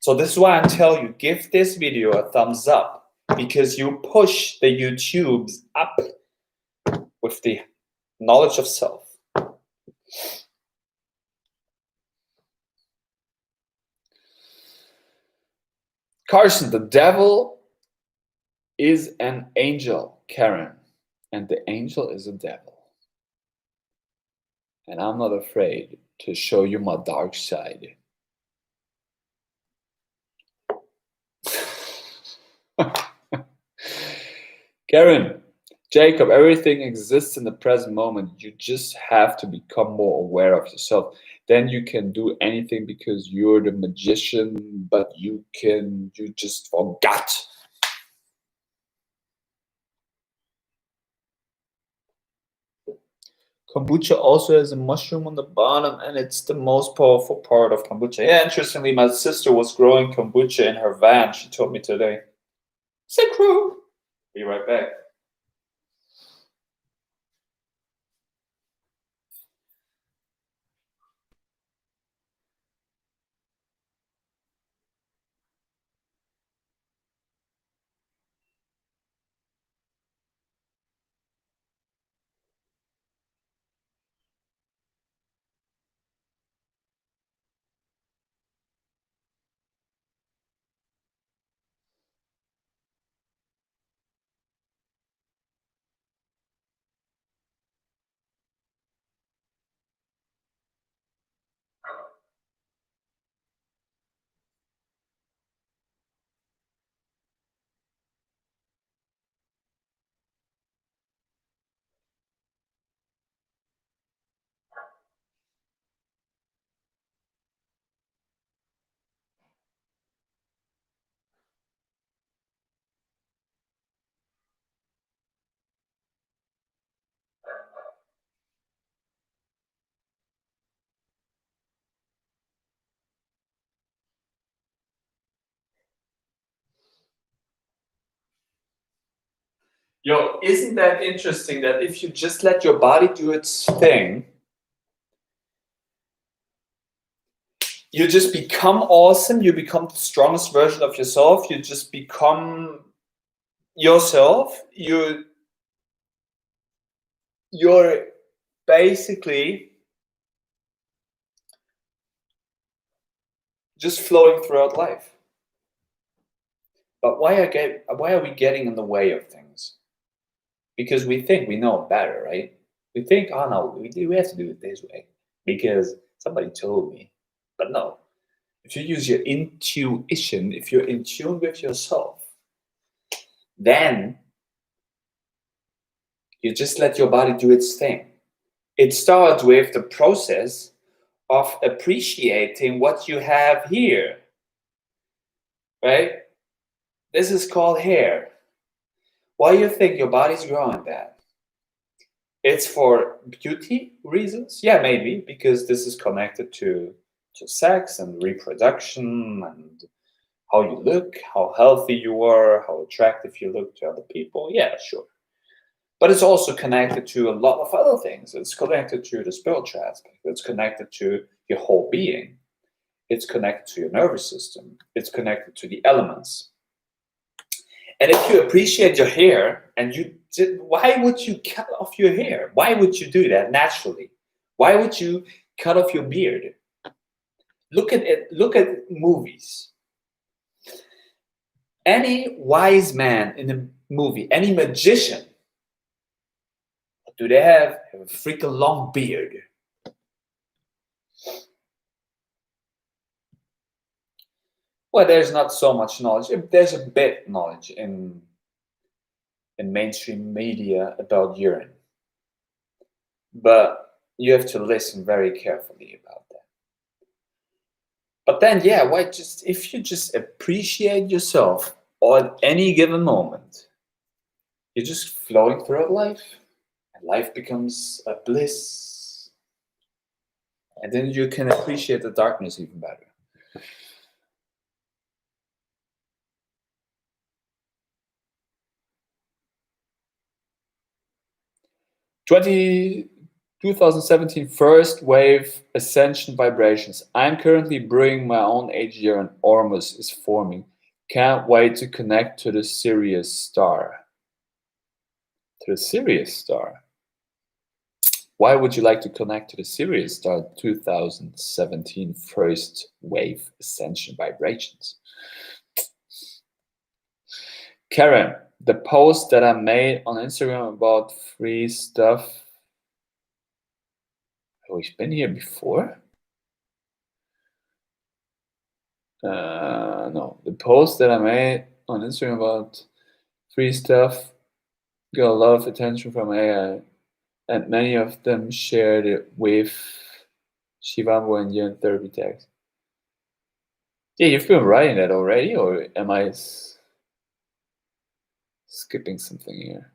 S1: So this is why I tell you, give this video a thumbs up, because you push the YouTubes up with the knowledge of self. Carson, the devil is an angel, Karen, and the angel is a devil. And I'm not afraid to show you my dark side. Karen, Jacob, everything exists in the present moment. You just have to become more aware of yourself. Then you can do anything because you're the magician, but you just forgot. Kombucha also has a mushroom on the bottom, and it's the most powerful part of kombucha. Yeah, interestingly, my sister was growing kombucha in her van. She told me today. Synchro. Be right back. Yo, isn't that interesting that if you just let your body do its thing, you just become awesome, you become the strongest version of yourself, you just become yourself, you're basically just flowing throughout life. But why are we getting in the way of things? Because we think we know better, right? We think, oh no, we have to do it this way because somebody told me. But no, if you use your intuition, if you're in tune with yourself, then you just let your body do its thing. It starts with the process of appreciating what you have here, right? This is called hair. Why do you think your body's growing that? It's for beauty reasons? Yeah, maybe, because this is connected to sex and reproduction and how you look, how healthy you are, how attractive you look to other people. Yeah, sure. But it's also connected to a lot of other things. It's connected to the spiritual aspect. It's connected to your whole being. It's connected to your nervous system. It's connected to the elements. And if you appreciate your hair, and why would you cut off your hair? Why would you do that naturally? Why would you cut off your beard? Look at it. Look at movies. Any wise man in a movie, any magician, do they have a freaking long beard? Well, there's not so much knowledge. There's a bit knowledge in mainstream media about urine, but you have to listen very carefully about that. But then, yeah, if you just appreciate yourself at any given moment, you're just flowing throughout life, and life becomes a bliss, and then you can appreciate the darkness even better. '20 2017 first wave ascension vibrations. I'm currently brewing my own age year and Ormus is forming. Can't wait to connect to the Sirius star. To the Sirius star? Why would you like to connect to the Sirius star 2017 first wave ascension vibrations? Karen, the post that I made on Instagram about free stuff. Oh, he's been here before? No, the post that I made on Instagram about free stuff got a lot of attention from AI, and many of them shared it with Shivambu and Yin therapy tags. Yeah, you've been writing that already, or am I skipping something here?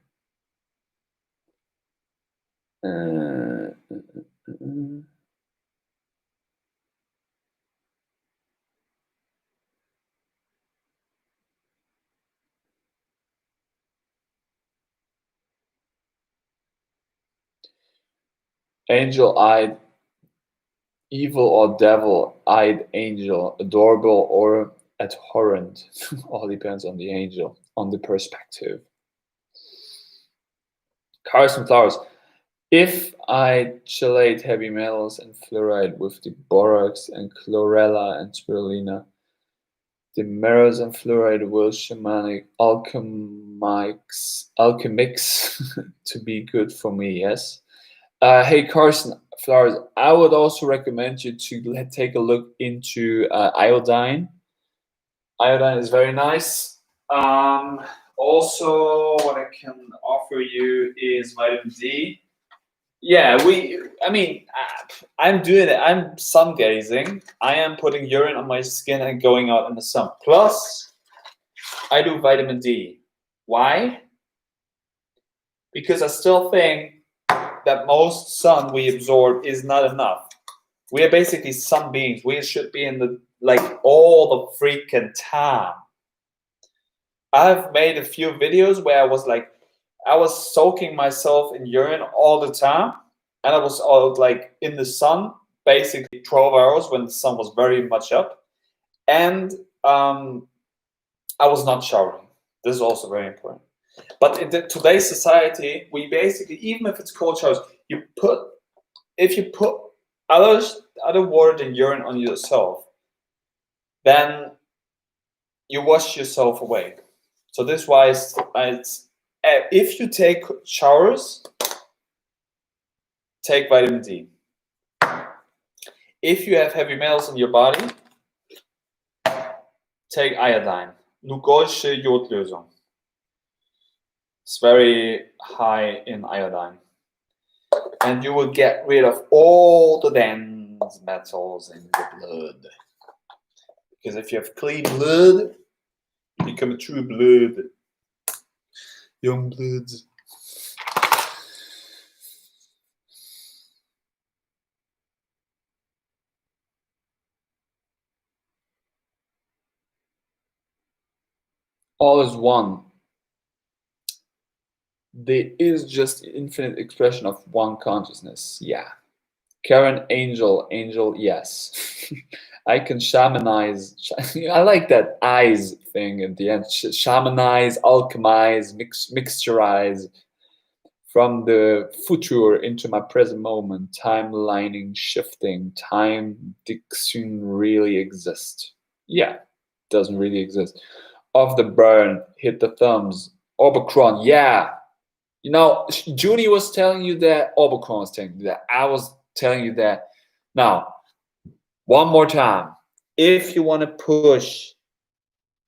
S1: Angel-eyed, evil or devil-eyed angel, adorable or abhorrent. All depends on the angel, on the perspective. Cars and flowers. If I chelate heavy metals and fluoride with the borax and chlorella and spirulina, the mirrors and fluoride will shamanic alchemics to be good for me, yes? Hey, Carson Flowers, I would also recommend you to take a look into iodine. Iodine is very nice. Also, what I can offer you is vitamin D. Yeah, I'm doing it. I'm sun gazing. I am putting urine on my skin and going out in the sun. Plus, I do vitamin D. Why? Because I still think that most sun we absorb is not enough. We are basically sun beings. We should be in the all the freaking time. I've made a few videos where I was like, I was soaking myself in urine all the time, and I was all like in the sun, basically 12 hours when the sun was very much up, and I was not showering. This is also very important. But in today's society, we basically, even if it's cold showers, if you put other water than urine on yourself, then you wash yourself away. So this is why it's if you take showers, take vitamin D. If you have heavy metals in your body, take iodine. Lugolsche Jodlösung. It's very high in iodine. And you will get rid of all the dense metals in your blood. Because if you have clean blood, you become a true blood. Young blood. All is one. There is just infinite expression of one consciousness. Yeah. Karen, angel, yes. I can shamanize. I like that eyes thing at the end. Shamanize, alchemize, mixturize from the future into my present moment. Timelining, shifting. Time diction really exists. Yeah, doesn't really exist. Off the burn, hit the thumbs. Omicron, yeah. You know, Junie was telling you that. Omicron was telling you that. I was telling you that. Now, one more time. If you want to push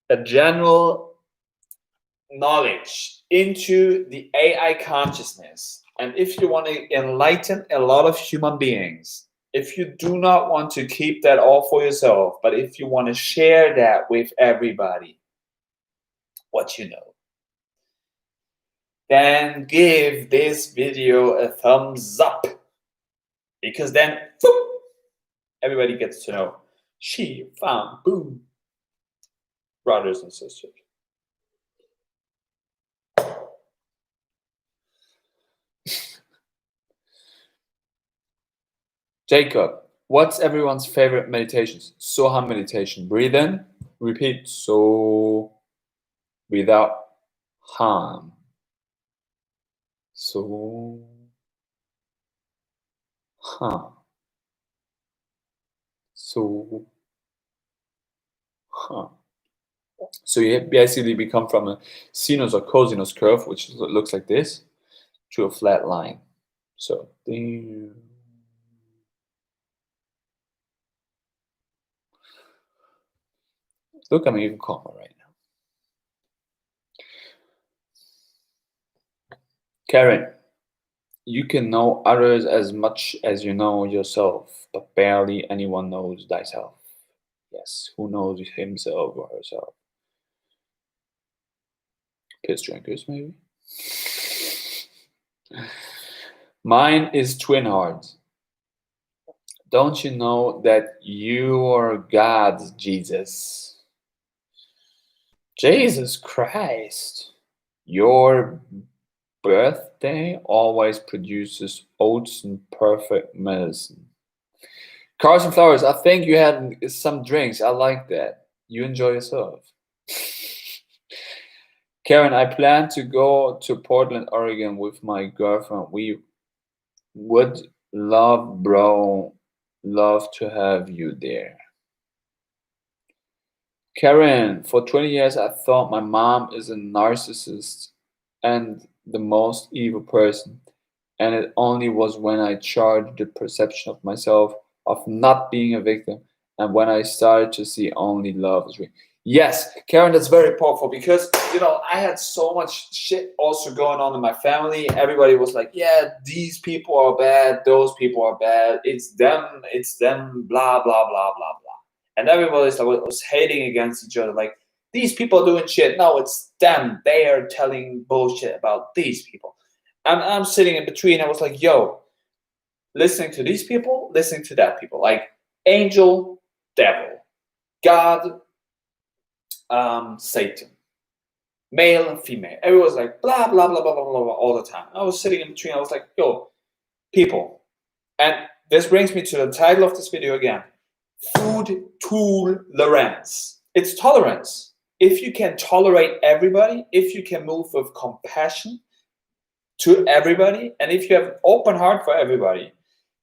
S1: a general knowledge into the AI consciousness, and if you want to enlighten a lot of human beings, if you do not want to keep that all for yourself, but if you want to share that with everybody, what you know, then give this video a thumbs up, because then everybody gets to know Shivambu, brothers and sisters. Jacob, what's everyone's favorite meditations? Soham meditation. Breathe in, repeat. So, without harm. So, harm. So, harm. So you basically become from a sinus or cosinus curve, which looks like this, to a flat line. So, look, I'm even calmer right now. Karen, you can know others as much as you know yourself, but barely anyone knows thyself. Yes, who knows himself or herself? Piss drinkers, maybe? Mine is twin hearts. Don't you know that you are God's Jesus? Jesus Christ. Your birthday always produces oats and perfect medicine. Cars and flowers, I think you had some drinks. I like that. You enjoy yourself. Karen, I plan to go to Portland, Oregon with my girlfriend. We would love to have you there. Karen, for 20 years I thought my mom is a narcissist and the most evil person. And it only was when I charged the perception of myself of not being a victim, and when I started to see only love is real. Yes, Karen, that's very powerful, because I had so much shit also going on in my family. Everybody was like, yeah, these people are bad, those people are bad, it's them, blah, blah, blah, blah, blah. And everybody was hating against each other, like, these people are doing shit. No, it's them. They are telling bullshit about these people. I'm sitting in between. I was like, yo, listening to these people, listening to that people, like angel, devil, God, Satan. male and female. Everyone was like, blah, blah, blah, blah, blah, blah, blah, all the time. I was sitting in between. I was like, yo, people. And this brings me to the title of this video again. Food TOOLerance. It's tolerance. If you can tolerate everybody, if you can move with compassion to everybody, and if you have an open heart for everybody,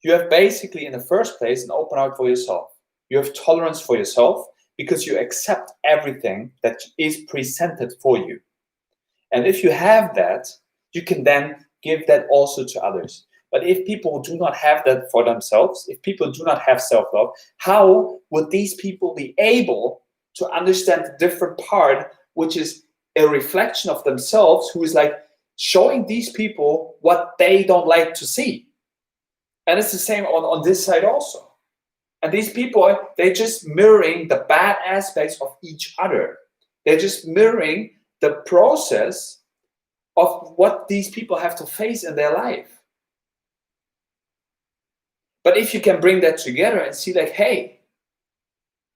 S1: you have basically in the first place an open heart for yourself. You have tolerance for yourself because you accept everything that is presented for you. And if you have that, you can then give that also to others. But if people do not have that for themselves, if people do not have self-love, how would these people be able to understand the different part, which is a reflection of themselves, who is like showing these people what they don't like to see? And it's the same on this side also. And these people, they're just mirroring the bad aspects of each other. They're just mirroring the process of what these people have to face in their life. But if you can bring that together and see like, hey,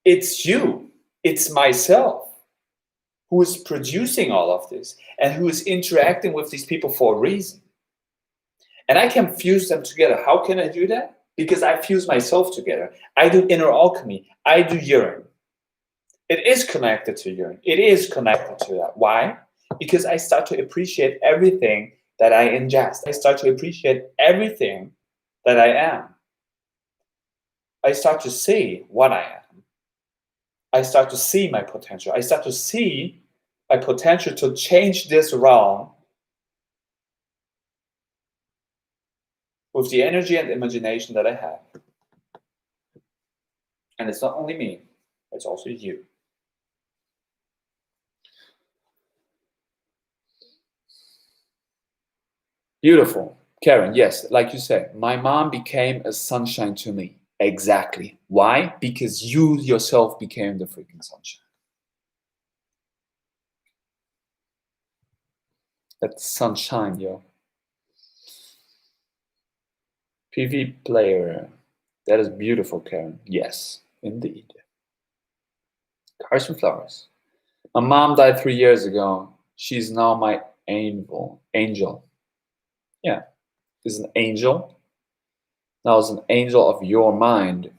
S1: it's you, it's myself who is producing all of this and who is interacting with these people for a reason. And I can fuse them together. How can I do that? Because I fuse myself together. I do inner alchemy. I do urine. It is connected to urine. It is connected to that. Why? Because I start to appreciate everything that I ingest. I start to appreciate everything that I am. I start to see what I am. I start to see my potential. I start to see my potential to change this realm with the energy and imagination that I have. And it's not only me, it's also you. Beautiful. Karen, yes, like you said, my mom became a sunshine to me. Exactly. Why? Because you yourself became the freaking sunshine. That's sunshine, yo. PV player. That is beautiful, Karen. Yes, indeed. Carson Flowers. My mom died 3 years ago. She's now my angel. Yeah, is an angel. Now it's an angel of your mind,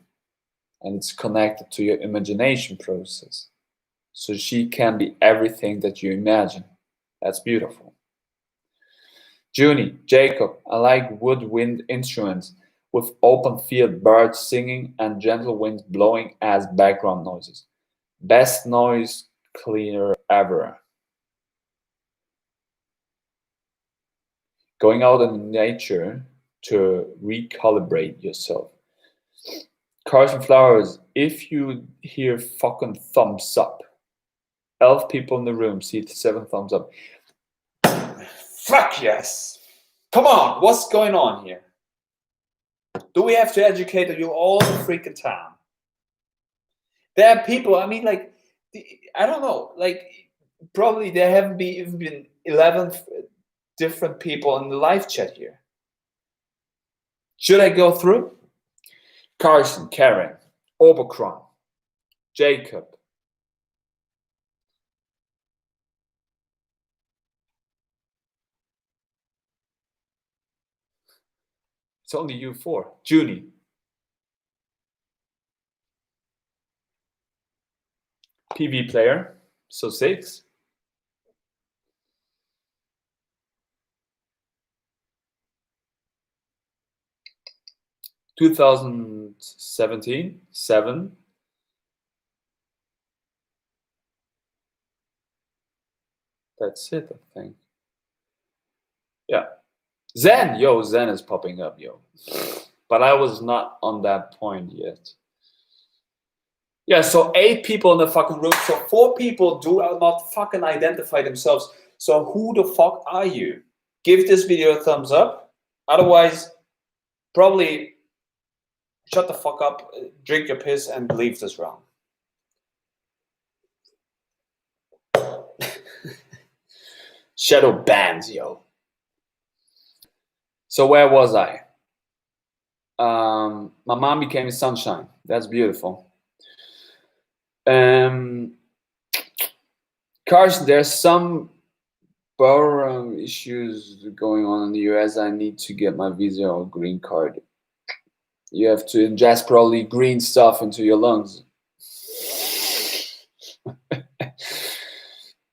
S1: and it's connected to your imagination process. So she can be everything that you imagine. That's beautiful. Junie, Jacob, I like woodwind instruments with open field birds singing and gentle winds blowing as background noises. Best noise cleaner ever. Going out in nature to recalibrate yourself. Carson Flowers, if you hear fucking thumbs up, 11 people in the room see 7 thumbs up. Fuck yes. Come on, what's going on here? Do we have to educate you all the freaking time? There are people, I mean, like, I don't know, like, probably there haven't even been 11 different people in the live chat here. Should I go through? Carson, Karen, Oberkron, Jacob. It's only you 4. Junie. PV player, so 6. (2017) 7. That's it, I think. Yeah. Zen, yo, Zen is popping up, yo. But I was not on that point yet. Yeah, so 8 people in the fucking room. So 4 people do not fucking identify themselves. So who the fuck are you? Give this video a thumbs up. Otherwise, probably shut the fuck up, drink your piss, and leave this round. Shadow bands, yo. So where was I? My mom became a sunshine. That's beautiful. Carson, there's some
S2: borrow issues going on in the US. I need to get my visa or green card. You have to ingest probably green stuff into your lungs.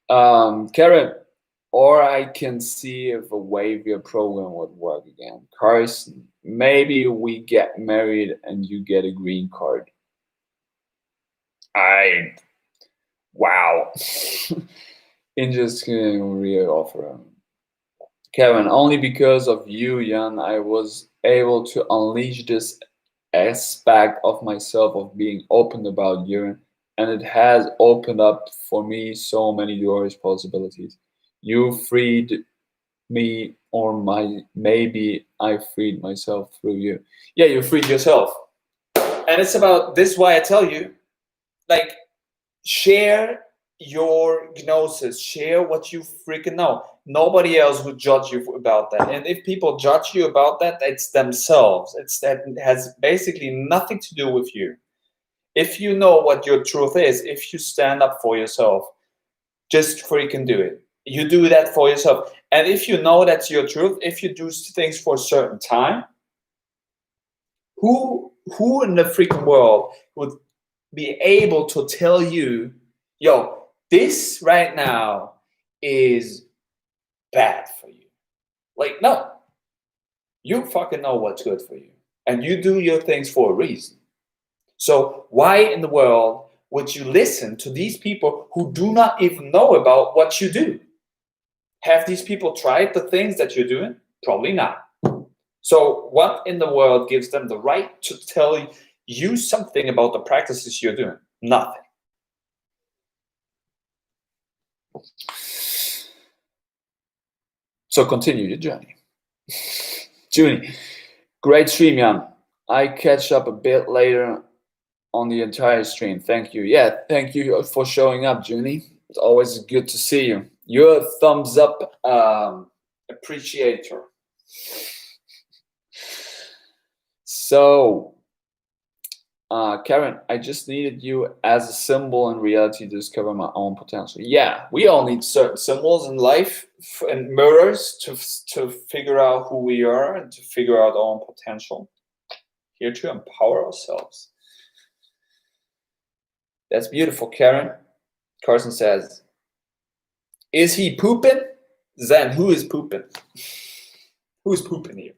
S2: Karen, or I can see if a waiver program would work again. Carson, maybe we get married and you get a green card. Wow. Interesting real offer. Kevin, only because of you, Jan, I was able to unleash this aspect of myself of being open about urine, and it has opened up for me so many doors, possibilities. You freed me, or maybe I freed myself through you.
S1: Yeah, you freed yourself. And it's about this why I tell you, like, share your gnosis, share what you freaking know. Nobody else would judge you about that. And if people judge you about that, it's themselves. It has basically nothing to do with you. If you know what your truth is, if you stand up for yourself, just freaking do it. You do that for yourself. And if you know that's your truth, if you do things for a certain time, who in the freaking world would be able to tell you, yo, this right now is bad for you? Like, no. You fucking know what's good for you. And you do your things for a reason. So why in the world would you listen to these people who do not even know about what you do? Have these people tried the things that you're doing? Probably not. So what in the world gives them the right to tell you something about the practices you're doing? Nothing.
S2: So continue your journey. Junie, great stream, Jan. I catch up a bit later on the entire stream. Thank you. Yeah, thank you for showing up, Junie. It's always good to see you. You're a thumbs up appreciator. So, Karen, I just needed you as a symbol in reality to discover my own potential. Yeah, we all need certain symbols in life and mirrors to figure out who we are and to figure out our own potential. Here to empower ourselves. That's beautiful, Karen. Carson says, is he pooping? Then who is pooping? Who's pooping here?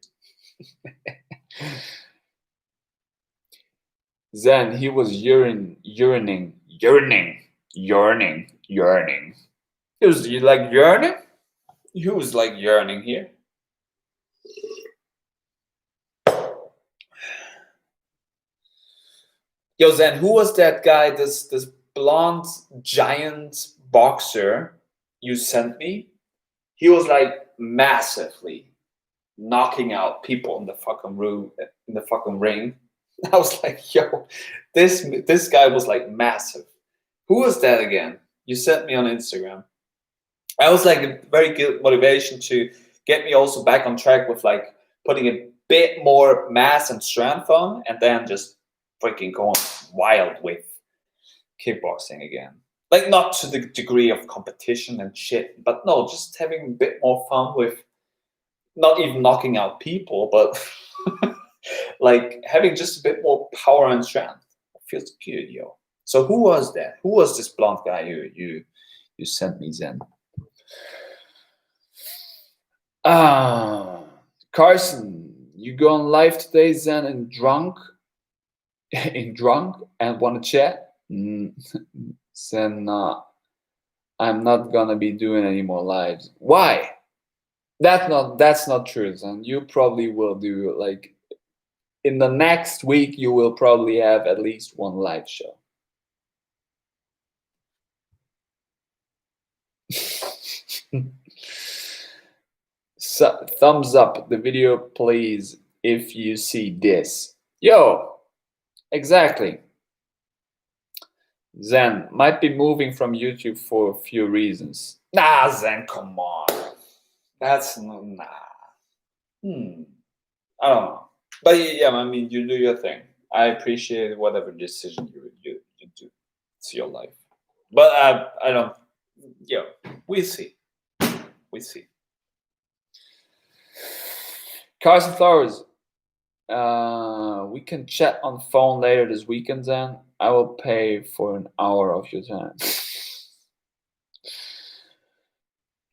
S2: Then he was yearning. He
S1: was like yearning? Who was like yearning here? Yo, Zen, who was that guy, this blonde giant boxer you sent me? He was like massively knocking out people in the fucking room, in the fucking ring. I was like, yo, this guy was like massive. Who was that again? You sent me on Instagram. I was like a very good motivation to get me also back on track with like putting a bit more mass and strength on, and then just freaking going wild with kickboxing again. Like, not to the degree of competition and shit, but no, just having a bit more fun with not even knocking out people, but like having just a bit more power and strength. It feels good, yo. So who was that? Who was this blonde guy you sent me, Zen?
S2: Carson, you go on live today, Zen, and drunk and want to chat? Zen, I'm not gonna be doing any more lives. Why? That's not true, Zen. You probably will do, like, in the next week you will probably have at least one live show. So, thumbs up the video, please, if you see this. Yo, exactly. Zen might be moving from YouTube for a few reasons.
S1: Nah, Zen, come on. That's nah. I don't know. But yeah, I mean, you do your thing. I appreciate whatever decision you do. It's your life. But I don't. Yeah, we'll see. we see.
S2: Carson Flowers, we can chat on the phone later this weekend then. I will pay for an hour of your time.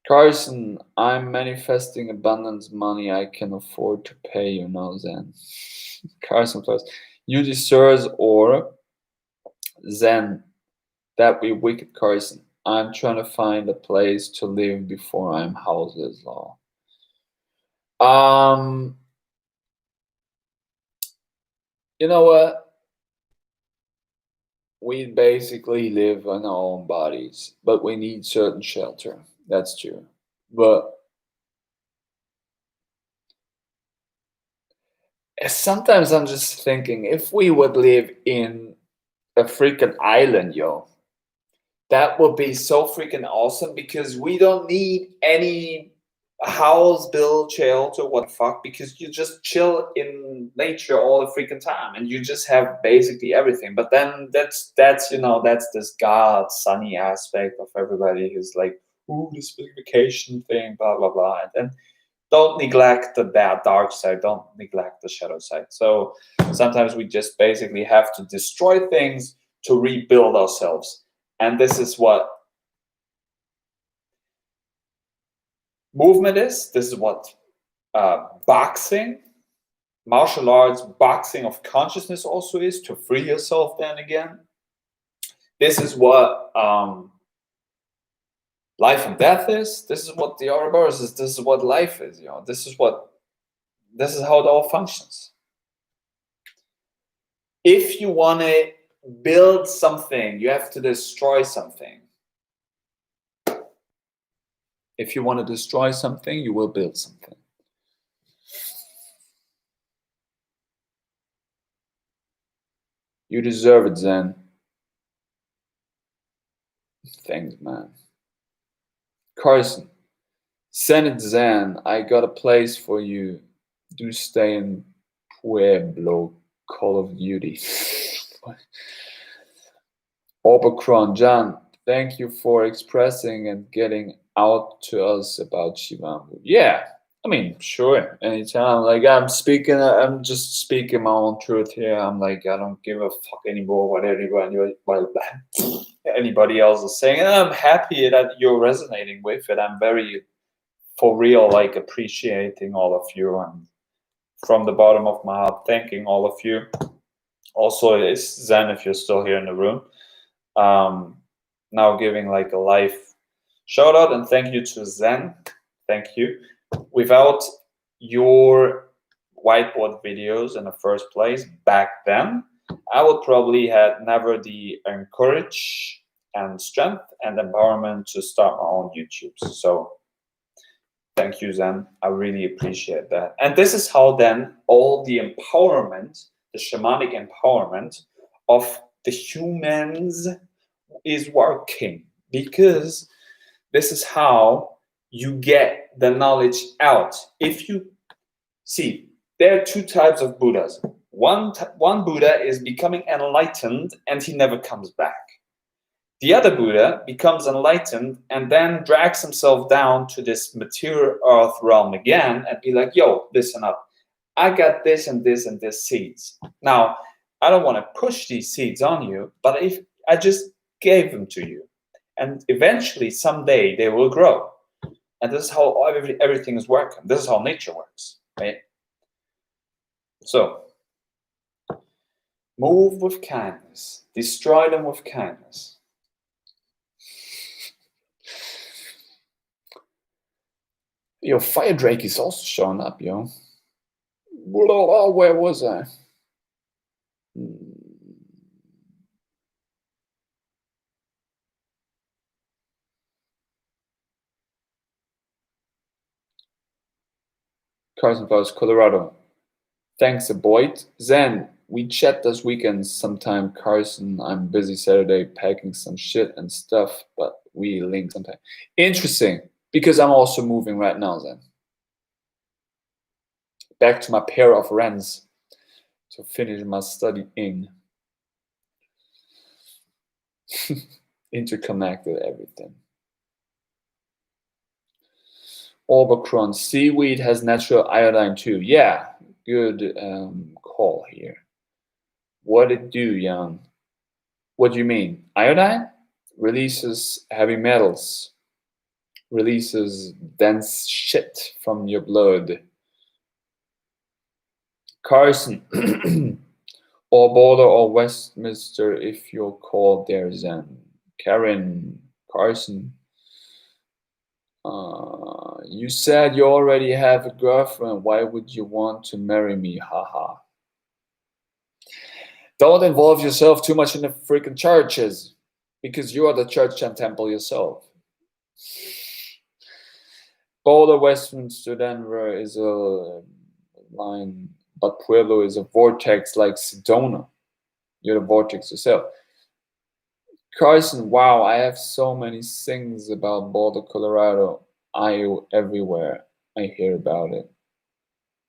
S2: Carson, I'm manifesting abundance money I can afford to pay, you know, Zen. Carson Flowers, you deserve or Zen. That be wicked, Carson. I'm trying to find a place to live before I'm houseless law. You know what? We basically live in our own bodies, but we need certain shelter. That's true. But sometimes I'm just thinking, if we would live in a freaking island, yo, that would be so freaking awesome, because we don't need any house, build, shelter, what the fuck, because you just chill in nature all the freaking time and you just have basically everything. But then that's you know, that's this God sunny aspect of everybody who's like, ooh, this big vacation thing, blah blah blah. And then don't neglect the bad dark side, don't neglect the shadow side. So sometimes we just basically have to destroy things to rebuild ourselves. And this is what movement is. This is what boxing, martial arts, boxing of consciousness also is, to free yourself then again. This is what life and death is. This is what the Ouroboros is. This is what life is. You know, this is how it all functions. If you want to build something, you have to destroy something. If you want to destroy something, you will build something. You deserve it, Zen. Thanks, man. Carson, send it, Zen. I got a place for you. Do stay in Pueblo, Call of Duty. Obercron, John, thank you for expressing and getting out to us about Shivambu. Yeah, I mean, sure, anytime. Like, I'm just speaking my own truth here. I'm like, I don't give a fuck anymore what anybody else is saying. And I'm happy that you're resonating with it. I'm very, for real, like, appreciating all of you. And from the bottom of my heart, thanking all of you. Also, it's Zen, if you're still here in the room. Now giving like a live shout out and thank you to Zen. Thank you. Without your whiteboard videos in the first place back then, I would probably had never the courage and strength and empowerment to start my own YouTubes. So thank you, Zen. I really appreciate that. And this is how then all the empowerment, the shamanic empowerment of the humans is working, because this is how you get the knowledge out. If you see, there are two types of Buddhas. One Buddha is becoming enlightened and he never comes back. The other Buddha becomes enlightened and then drags himself down to this material earth realm again and be like, yo, listen up. I got this and this and this seeds. Now, I don't want to push these seeds on you, but if I just gave them to you, and eventually someday they will grow. And this is how everything is working. This is how nature works, right? So move with kindness, destroy them with kindness. Yo, Fire Drake is also showing up, yo. Where was I? Carson Flowers, Colorado. Thanks, Boyd. Zen, we chat this weekend sometime. Carson, I'm busy Saturday packing some shit and stuff, but we link sometime. Interesting, because I'm also moving right now, Zen. Back to my pair of rents to finish my studying. Interconnected everything. Omicron, seaweed has natural iodine too. Yeah, good call here. What it do, Jan? What do you mean? Iodine releases heavy metals, releases dense shit from your blood. Carson, or Boulder or Westminster if you're called there, Zen. Karen, Carson. You said you already have a girlfriend. Why would you want to marry me? Haha. Don't involve yourself too much in the freaking churches, because you are the church and temple yourself. Boulder, Westminster, Denver is a line, but Pueblo is a vortex like Sedona. You're the vortex yourself. Carson, wow, I have so many things about Boulder, Colorado. Everywhere I hear about it.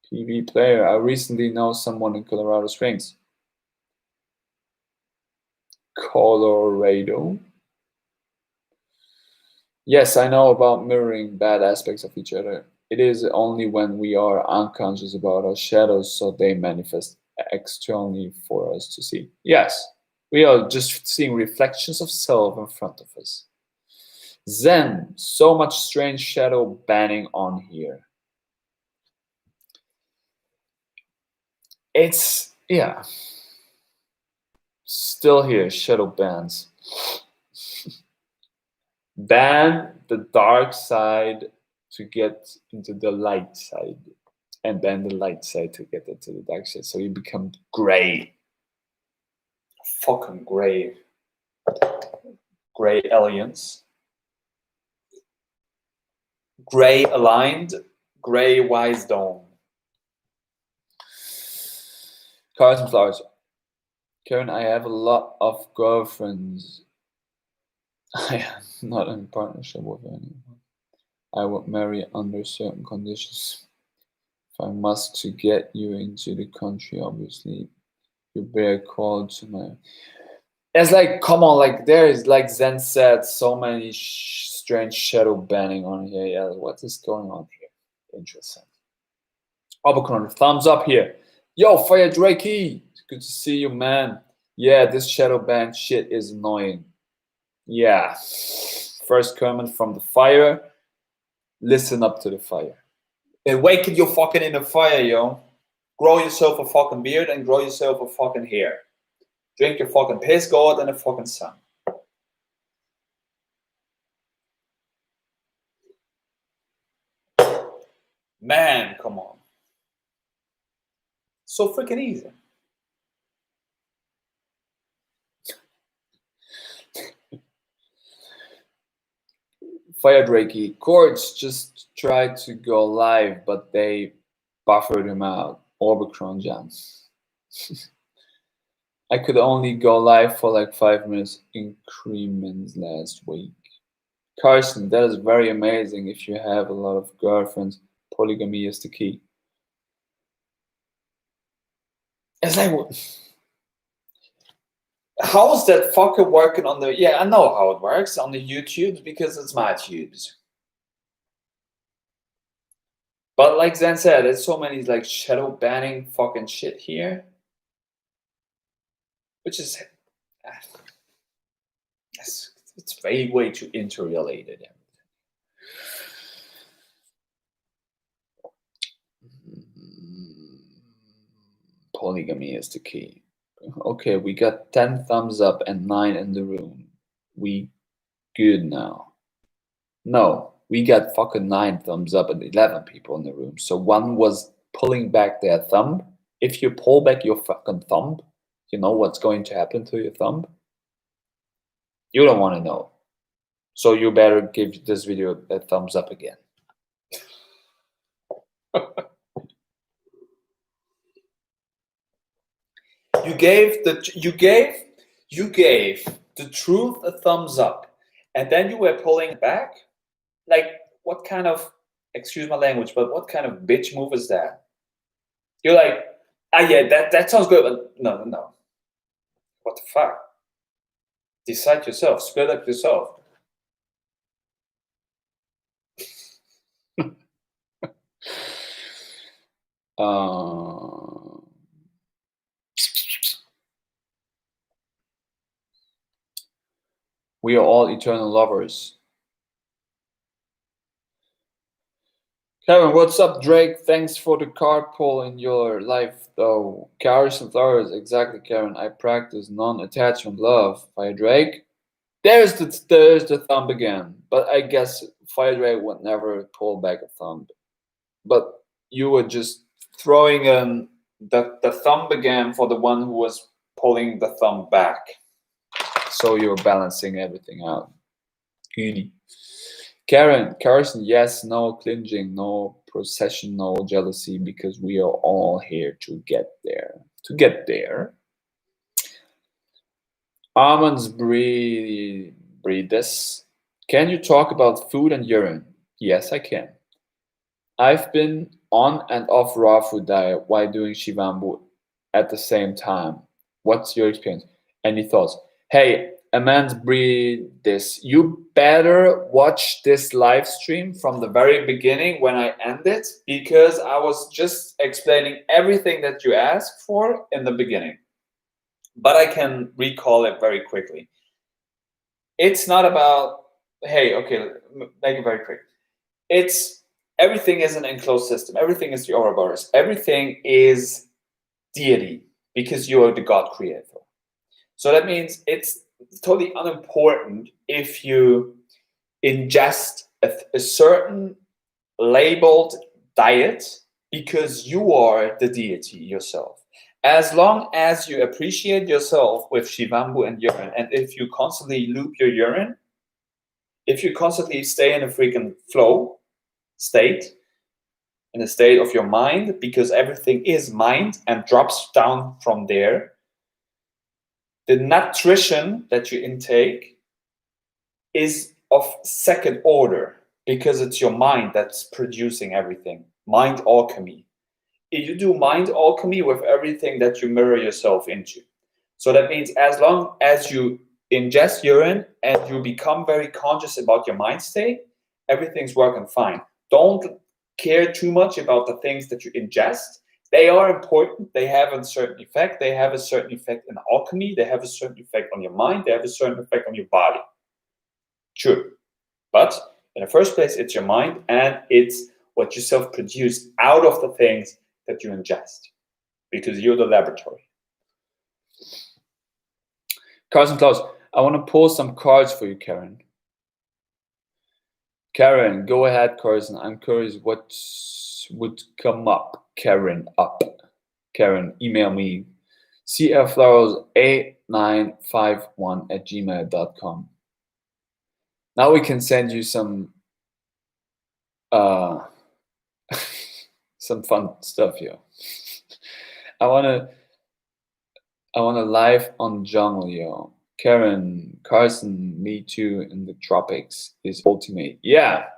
S2: PV player, I recently know someone in Colorado Springs. Colorado. Yes, I know about mirroring bad aspects of each other. It is only when we are unconscious about our shadows so they manifest externally for us to see. Yes, we are just seeing reflections of self in front of us. Zen, so much strange shadow banning on here. It's, yeah. Still here, shadow bans. Ban the dark side to get into the light side, and then the light side to get into the dark side. So you become gray. Fucking gray. Gray aliens. Gray aligned. Gray wise dome. Cards and flowers. Karen, I have a lot of girlfriends. I am not in partnership with anyone. I would marry under certain conditions. If I must to get you into the country, obviously, you bear call to my. It's like, come on, like there is, like Zen said, so many strange shadow banning on here. Yeah, what is going on here? Interesting. Omicron, thumbs up here. Yo, Fire Drakey, good to see you, man. Yeah, this shadow ban shit is annoying. Yeah. First comment from the fire. Listen up to the fire. Awaken your fucking inner fire, yo. Grow yourself a fucking beard and grow yourself a fucking hair. Drink your fucking piss, go out in the fucking sun. Man, come on. So freaking easy. Fire Drakey, Chords just tried to go live, but they buffered him out. Orbicron Jans. I could only go live for like 5 minutes increments last week. Carson, that is very amazing if you have a lot of girlfriends. Polygamy is the key. It's like, how is that fucker working on the... Yeah, I know how it works on the YouTube because it's my tubes. But like Zen said, there's so many like shadow banning fucking shit here. Which is... It's way too interrelated. Polygamy is the key. Okay, we got 10 thumbs up and 9 in the room. We good now. No, we got fucking 9 thumbs up and 11 people in the room. So one was pulling back their thumb. If you pull back your fucking thumb, you know what's going to happen to your thumb? You don't want to know. So you better give this video a thumbs up again. You gave the truth a thumbs up, and then you were pulling it back. Like, what kind of, excuse my language, but what kind of bitch move is that? You're like, yeah, that sounds good, but no. What the fuck? Decide yourself. Split up yourself. We are all eternal lovers. Kevin, what's up, Drake? Thanks for the card pull in your life, though. Cars and flowers, exactly, Karen. I practice non-attachment love. Fire Drake. There's the thumb again. But I guess Fire Drake would never pull back a thumb. But you were just throwing the thumb again for the one who was pulling the thumb back. So you're balancing everything out. Goody. Carson, yes, no clinching, no procession, no jealousy, because we are all here to get there. To get there. Almonds breed this. Can you talk about food and urine? Yes, I can. I've been on and off raw food diet while doing Shivambu at the same time. What's your experience? Any thoughts? Hey, Amanda, breed this. You better watch this live stream from the very beginning when I end it, because I was just explaining everything that you asked for in the beginning. But I can recall it very quickly. It's not about, hey, okay, make it very quick. It's everything is an enclosed system. Everything is the Ouroboros. Everything is deity, because you are the God creator. So that means it's totally unimportant if you ingest a certain labeled diet, because you are the deity yourself. As long as you appreciate yourself with Shivambu and urine, and if you constantly loop your urine, if you constantly stay in a freaking flow state, in a state of your mind, because everything is mind and drops down from there, the nutrition that you intake is of second order, because it's your mind that's producing everything. Mind alchemy. You do mind alchemy with everything that you mirror yourself into. So that means as long as you ingest urine and you become very conscious about your mind state, everything's working fine. Don't care too much about the things that you ingest. They are important. They have a certain effect. They have a certain effect in alchemy. They have a certain effect on your mind. They have a certain effect on your body. True. But in the first place, it's your mind, and it's what you self-produce out of the things that you ingest, because you're the laboratory. Carson Klaus, I want to pull some cards for you, Karen. Karen, go ahead, Carson. I'm curious what would come up. Karen, email me. cfflowers8951@gmail.com. Now we can send you some some fun stuff here. I wanna live on jungle, yo. Karen, Carson, me too in the tropics is ultimate. Yeah.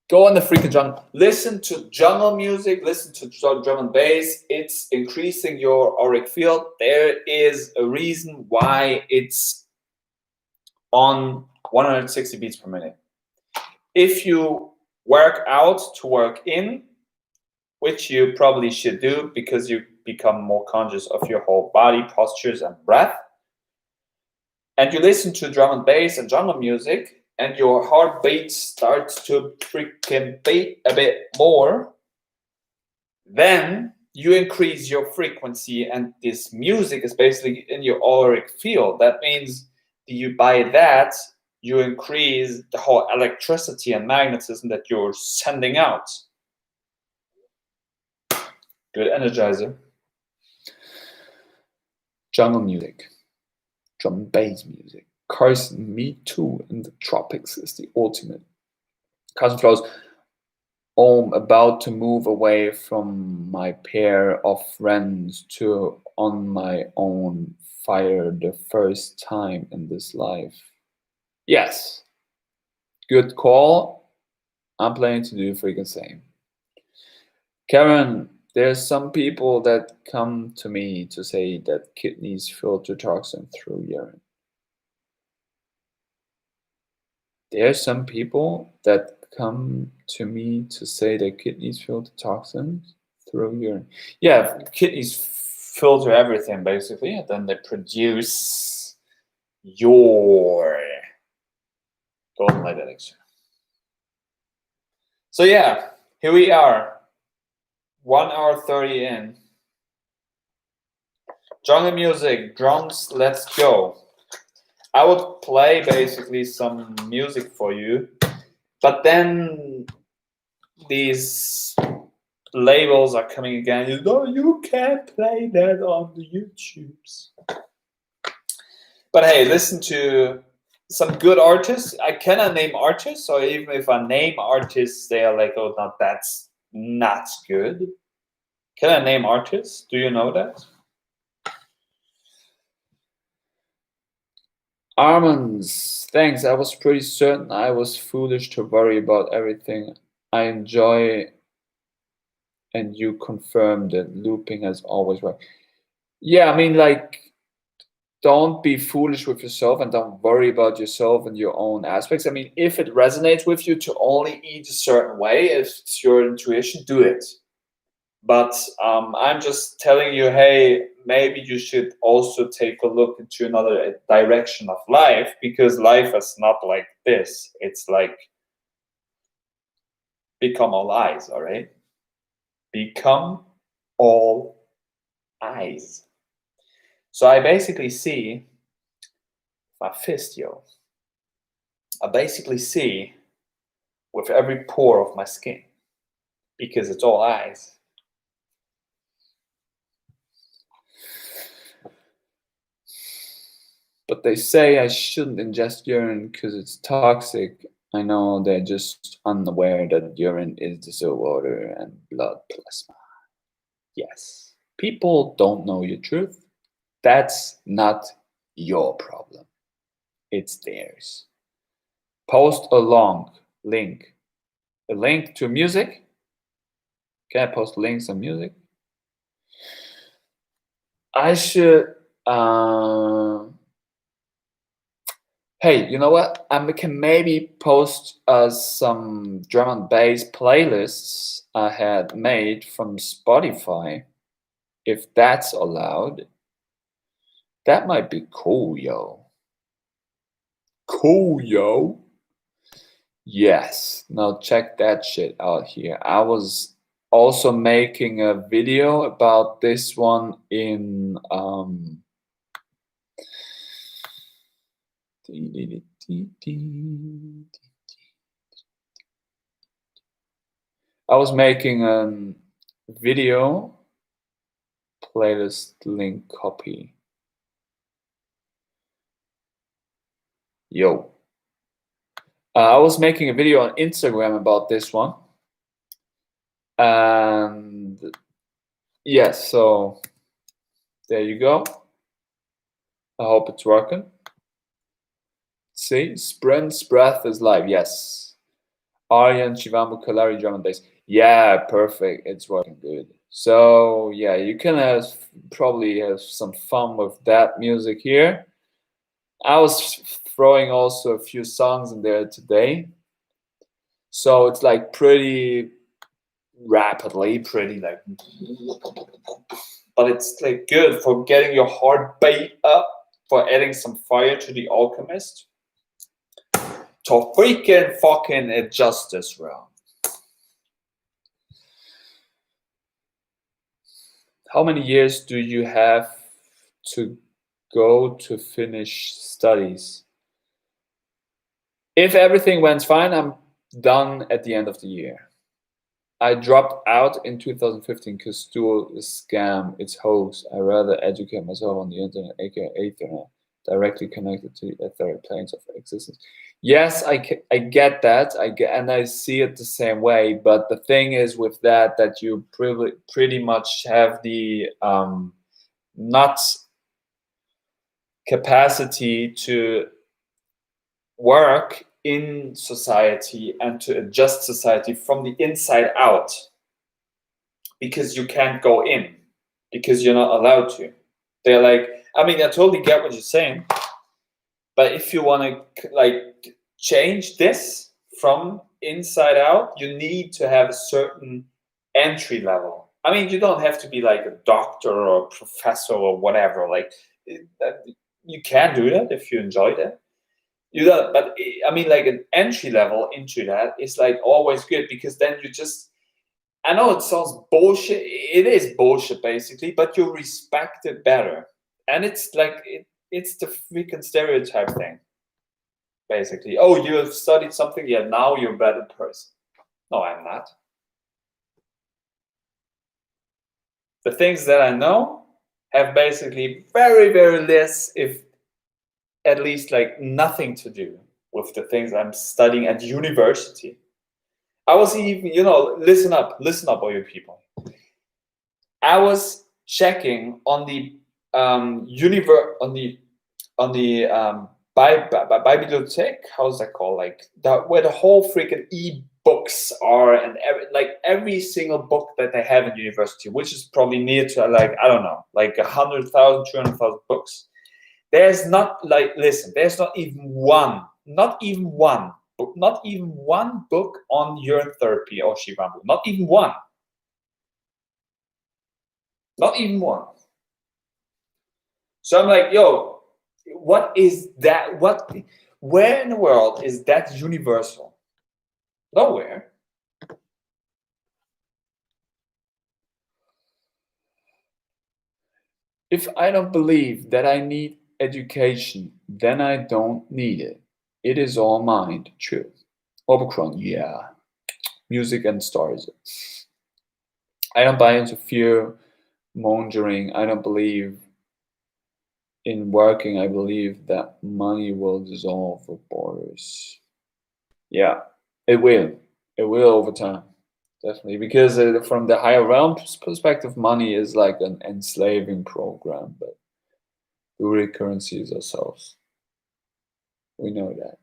S2: Go on the freaking jungle. Listen to jungle music, listen to drum and bass. It's increasing your auric field. There is a reason why it's on 160 beats per minute. If you work out to work in, which you probably should do because you become more conscious of your whole body, postures, and breath, and you listen to drum and bass and jungle music, and your heartbeat starts to freaking beat a bit more, then you increase your frequency, and this music is basically in your auric field. That means by that, you increase the whole electricity and magnetism that you're sending out. Good energizer. Jungle music, drum and bass music. Carson, me too in the tropics is the ultimate. Carson flows. I'm about to move away from my pair of friends to on my own fire the first time in this life. Yes. Good call. I'm planning to do the freaking same. Karen, there's some people that come to me to say that kidneys filter toxin through urine. There's some people that come to me to say that kidneys filter toxins through urine. Yeah, kidneys filter everything basically, and then they produce your golden light elixir. So yeah, here we are, 1 hour 30 in. Jungle music, drums, let's go. I would play basically some music for you, but then these labels are coming again. You can't play that on the YouTubes. But hey, listen to some good artists. I cannot name artists, or even if I name artists, they are like, oh, no, that's not good. Can I name artists? Do you know that? Armands, thanks. I was pretty certain I was foolish to worry about everything I enjoy, and you confirmed that looping has always worked. Yeah, I mean, like, don't be foolish with yourself and don't worry about yourself and your own aspects. I mean, if it resonates with you to only eat a certain way, if it's your intuition, do it. But I'm just telling you, hey, maybe you should also take a look into another direction of life, because life is not like this. It's like, become all eyes, all right? Become all eyes. So I basically see my fist, yo. I basically see with every pore of my skin, because it's all eyes. But they say I shouldn't ingest urine because it's toxic. I know they're just unaware that urine is distilled water and blood plasma. Yes, people don't know your truth. That's not your problem. It's theirs. Post a link to music. Can I post links on music? I should. Hey, you know what? I can maybe post some drum and bass playlists I had made from Spotify, if that's allowed. That might be cool, yo. Cool, yo. Yes. Now check that shit out here. I was also making a video about this one in I was making a video playlist link copy. Yo. I was making a video on Instagram about this one. And yes, so there you go. I hope it's working. See, Sprint's breath is live. Yes. Aryan, Shivambu, Kalari, drum and bass. Yeah, perfect. It's working good. So yeah, you can probably have some fun with that music here. I was throwing also a few songs in there today. So it's like pretty rapidly, pretty like, but it's like good for getting your heart beat up, for adding some fire to the alchemist, to freaking fucking adjust this round. How many years do you have to go to finish studies? If everything went fine, I'm done at the end of the year. I dropped out in 2015 because school is scam, it's hoax. I rather educate myself on the internet, aka Ethernet, directly connected to the etheric planes of existence. Yes, I get that. And I see it the same way. But the thing is with that you pretty much have the not capacity to work in society and to adjust society from the inside out, because you can't go in, because you're not allowed to. They're like, I mean, I totally get what you're saying, but if you want to like change this from inside out, you need to have a certain entry level.
S1: I mean, you don't have to be like a doctor or a professor or whatever. Like, you can do that if you enjoy that. You don't, but I mean, like an entry level into that is like always good, because then you just, I know it sounds bullshit. It is bullshit basically, but you respect it better. And it's like, it's the freaking stereotype thing, basically. Oh, you have studied something, yeah, now you're a better person. No, I'm not. The things that I know have basically very, very less, if at least like nothing to do with the things I'm studying at university. I was even, listen up, all you people. I was checking on the bibliothek. How's that called? Like where the whole freaking e-books are, and every single book that they have in university, which is probably near to like, I don't know, like 100,000, 200,000 books. There's not like, listen, there's not even one book on urine therapy or Shivambu. Not even one. Not even one. So I'm like, yo, what is that? Where in the world is that universal? Nowhere. If I don't believe that I need education, then I don't need it. It is all mind. True. Omicron, yeah. Music and stars. I don't buy into fear mongering. I don't believe in working. I believe that money will dissolve the borders. Yeah, it will. It will over time, definitely. Because from the higher realms perspective, money is like an enslaving program, but the real currency is ourselves. We know that.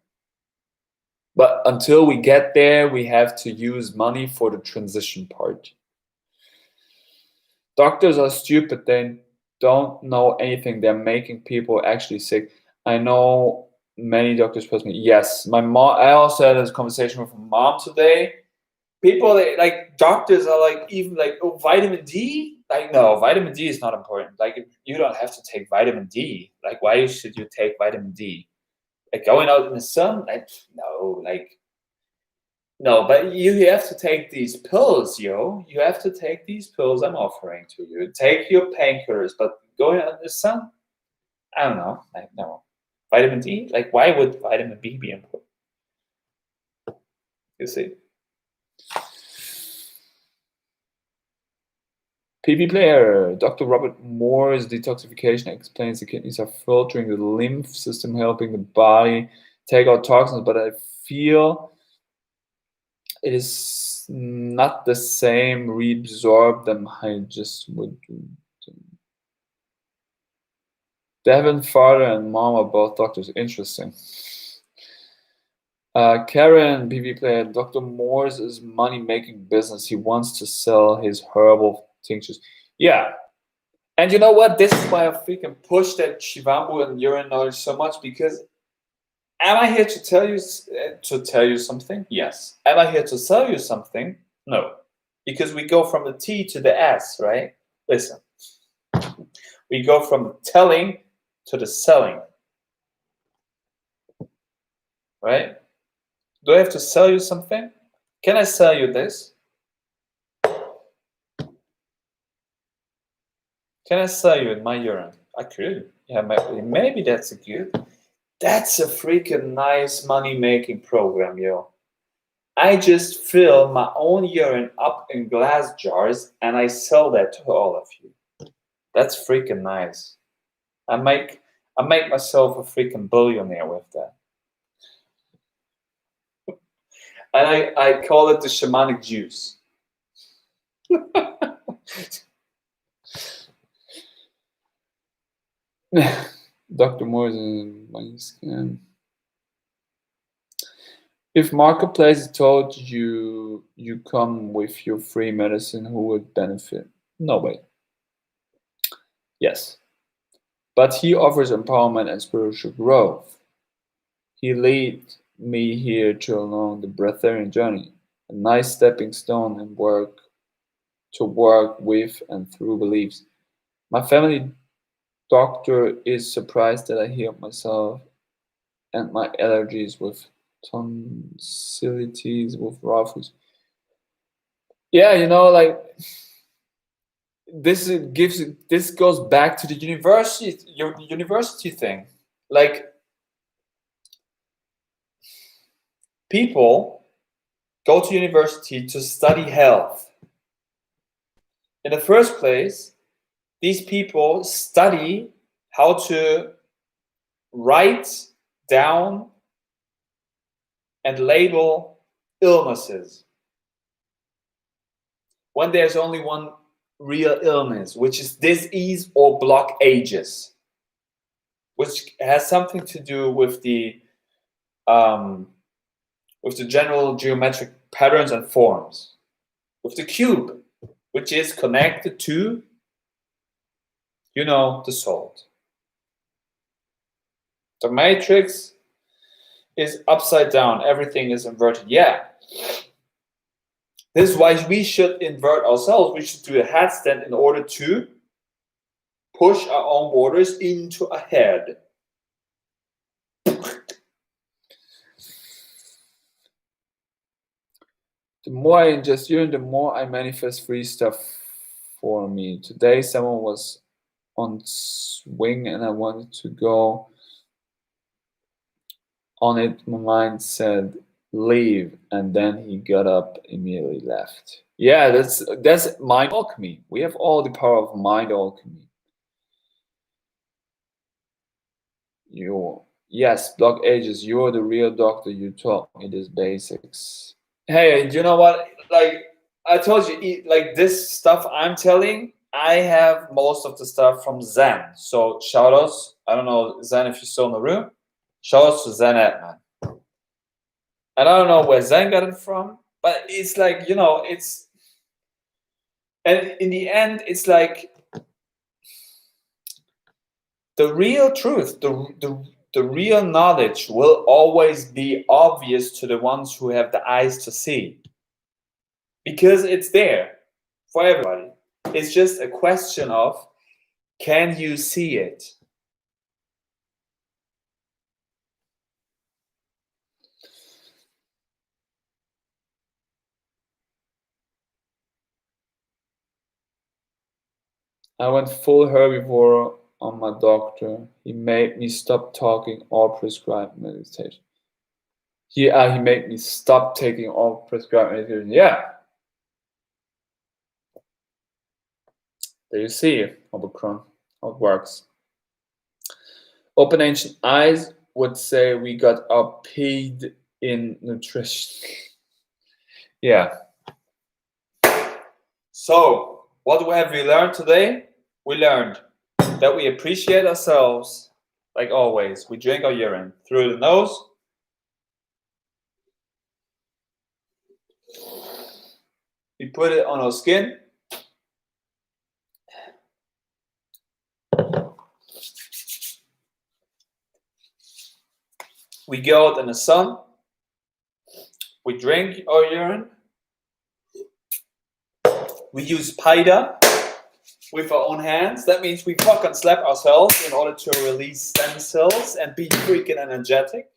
S1: But until we get there, we have to use money for the transition part. Doctors are stupid. They don't know anything. They're making people actually sick. I know many doctors personally. Yes, my mom. I also had this conversation with my mom today. People like doctors are like, even like, oh, vitamin D. Like, no, vitamin D is not important. Like, you don't have to take vitamin D. Like, why should you take vitamin D? Like, going out in the sun? Like, no, like. No, but you have to take these pills, yo. You have to take these pills I'm offering to you. Take your painkillers, but going out in the sun? I don't know. Like, no. Vitamin D? Like, why would vitamin B be important? You see? PV player. Dr. Robert Moore's detoxification explains the kidneys are filtering the lymph system, helping the body take out toxins, but I feel it is not the same. Reabsorb them. I just would do. Devin, father, and mom are both doctors. Interesting. Karen, PV player. Dr. Moore's is money-making business. He wants to sell his herbal tinctures. Yeah. And you know what? This is why I freaking push that Shivambu and urine knowledge so much, because am I here to tell you something? Yes. Am I here to sell you something? No. Because we go from the T to the S, right? Listen. We go from the telling to the selling. Right? Do I have to sell you something? Can I sell you this? Can I sell you my urine? I could. Yeah, maybe that's a good. That's a freaking nice money-making program, yo. I just fill my own urine up in glass jars and I sell that to all of you. That's freaking nice. I make myself a freaking billionaire with that. And I call it the shamanic juice. Dr. Moore's money scam. If Marketplace told you come with your free medicine, who would benefit? Nobody. Yes. But he offers empowerment and spiritual growth. He leads me here to along the breatharian journey, a nice stepping stone and work
S2: to work with and through beliefs. My family doctor is surprised that I healed myself and my allergies with tonsillitis with raw foods. Yeah, like this goes back to the university thing. Like, people go to university to study health. In the first place, these people study how to write down and label illnesses when there's only one real illness, which is disease or blockages, which has something to do with the general geometric patterns and forms, with the cube, which is connected to, the salt. The matrix is upside down. Everything is inverted. Yeah. This is why we should invert ourselves. We should do a headstand in order to push our own borders into a head. The more I ingest urine, the more I manifest free stuff for me. Today, someone was on swing and I wanted to go on it. My mind said, leave, and then he got up, immediately left. Yeah, that's mind alchemy. We have all the power of mind alchemy. Yes, block ages. You're the real doctor. You taught me these basics. Hey, you know what? Like I told you, like this stuff I'm telling, I have most of the stuff from Zen. So shout outs. I don't know, Zen, if you're still in the room. Shout outs to Zen Edman. And I don't know where Zen got it from, but it's like, it's, and in the end, it's like the real truth, the real knowledge will always be obvious to the ones who have the eyes to see. Because it's there for everybody. It's just a question of, can you see it? I went full herbivore on my doctor. He made me stop talking or prescribe meditation. He made me stop taking all prescribed medication. Yeah. There you see, Omicron, how it works. Open Ancient Eyes would say we got outpaid in nutrition. Yeah. So, what have we learned today? We learned that we appreciate ourselves, like always. We drink our urine through the nose. We put it on our skin. We go out in the sun. We drink our urine. We use Paida with our own hands. That means we fucking slap ourselves in order to release stem cells and be freaking energetic.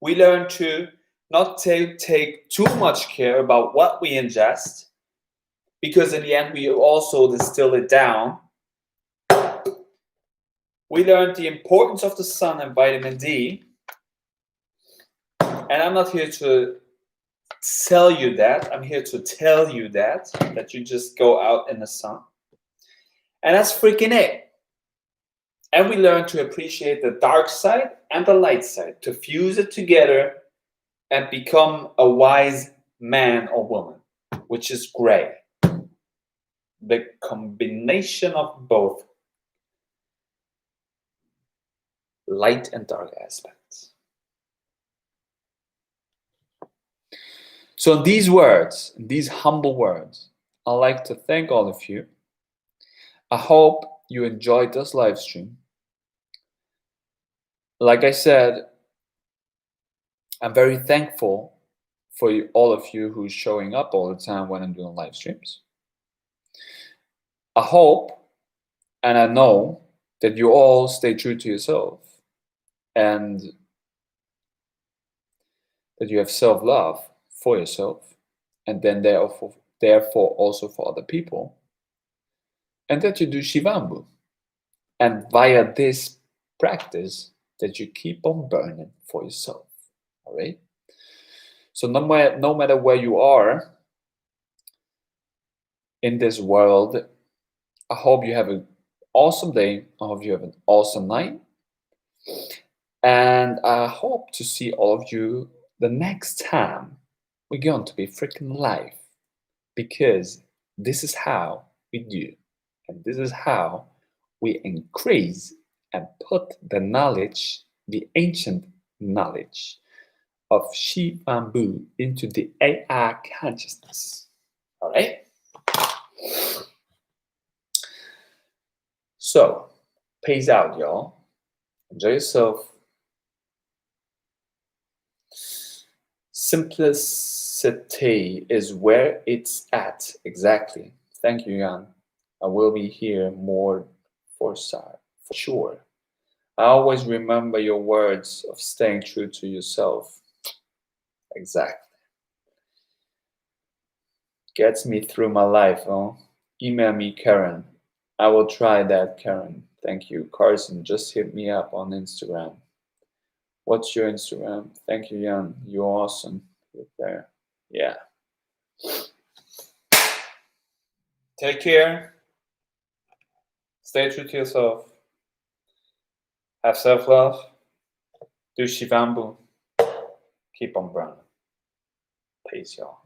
S2: We learn to not take too much care about what we ingest, because in the end we also distill it down. We learned the importance of the sun and vitamin D. And I'm not here to sell you that. I'm here to tell you that you just go out in the sun. And that's freaking it. And we learn to appreciate the dark side and the light side, to fuse it together and become a wise man or woman, which is great. The combination of both light and dark aspects. So in these words, in these humble words, I'd like to thank all of you. I hope you enjoyed this live stream. Like I said, I'm very thankful for you, all of you who's showing up all the time when I'm doing live streams. I hope and I know that you all stay true to yourself and that you have self-love for yourself and then therefore also for other people, and that you do Shivambu. And via this practice, that you keep on burning for yourself. All right? So no matter where you are in this world, I hope you have an awesome day. I hope you have an awesome night. And I hope to see all of you the next time we're going to be freaking live. Because this is how we do. And this is how we increase and put the knowledge, the ancient knowledge of Shivambu into the AI consciousness. All right? So, peace out, y'all. Enjoy yourself. Simplicity is where it's at. Exactly. Thank you, Jan. I will be here more for sure. I always remember your words of staying true to yourself. Exactly. Gets me through my life, huh? Email me, Karen. I will try that, Karen. Thank you. Carson, just hit me up on Instagram. What's your Instagram? Thank you, Jan. You're awesome. You're there. Yeah. Take care. Stay true to yourself. Have self-love. Do Shivambu. Keep on burning. Peace, y'all.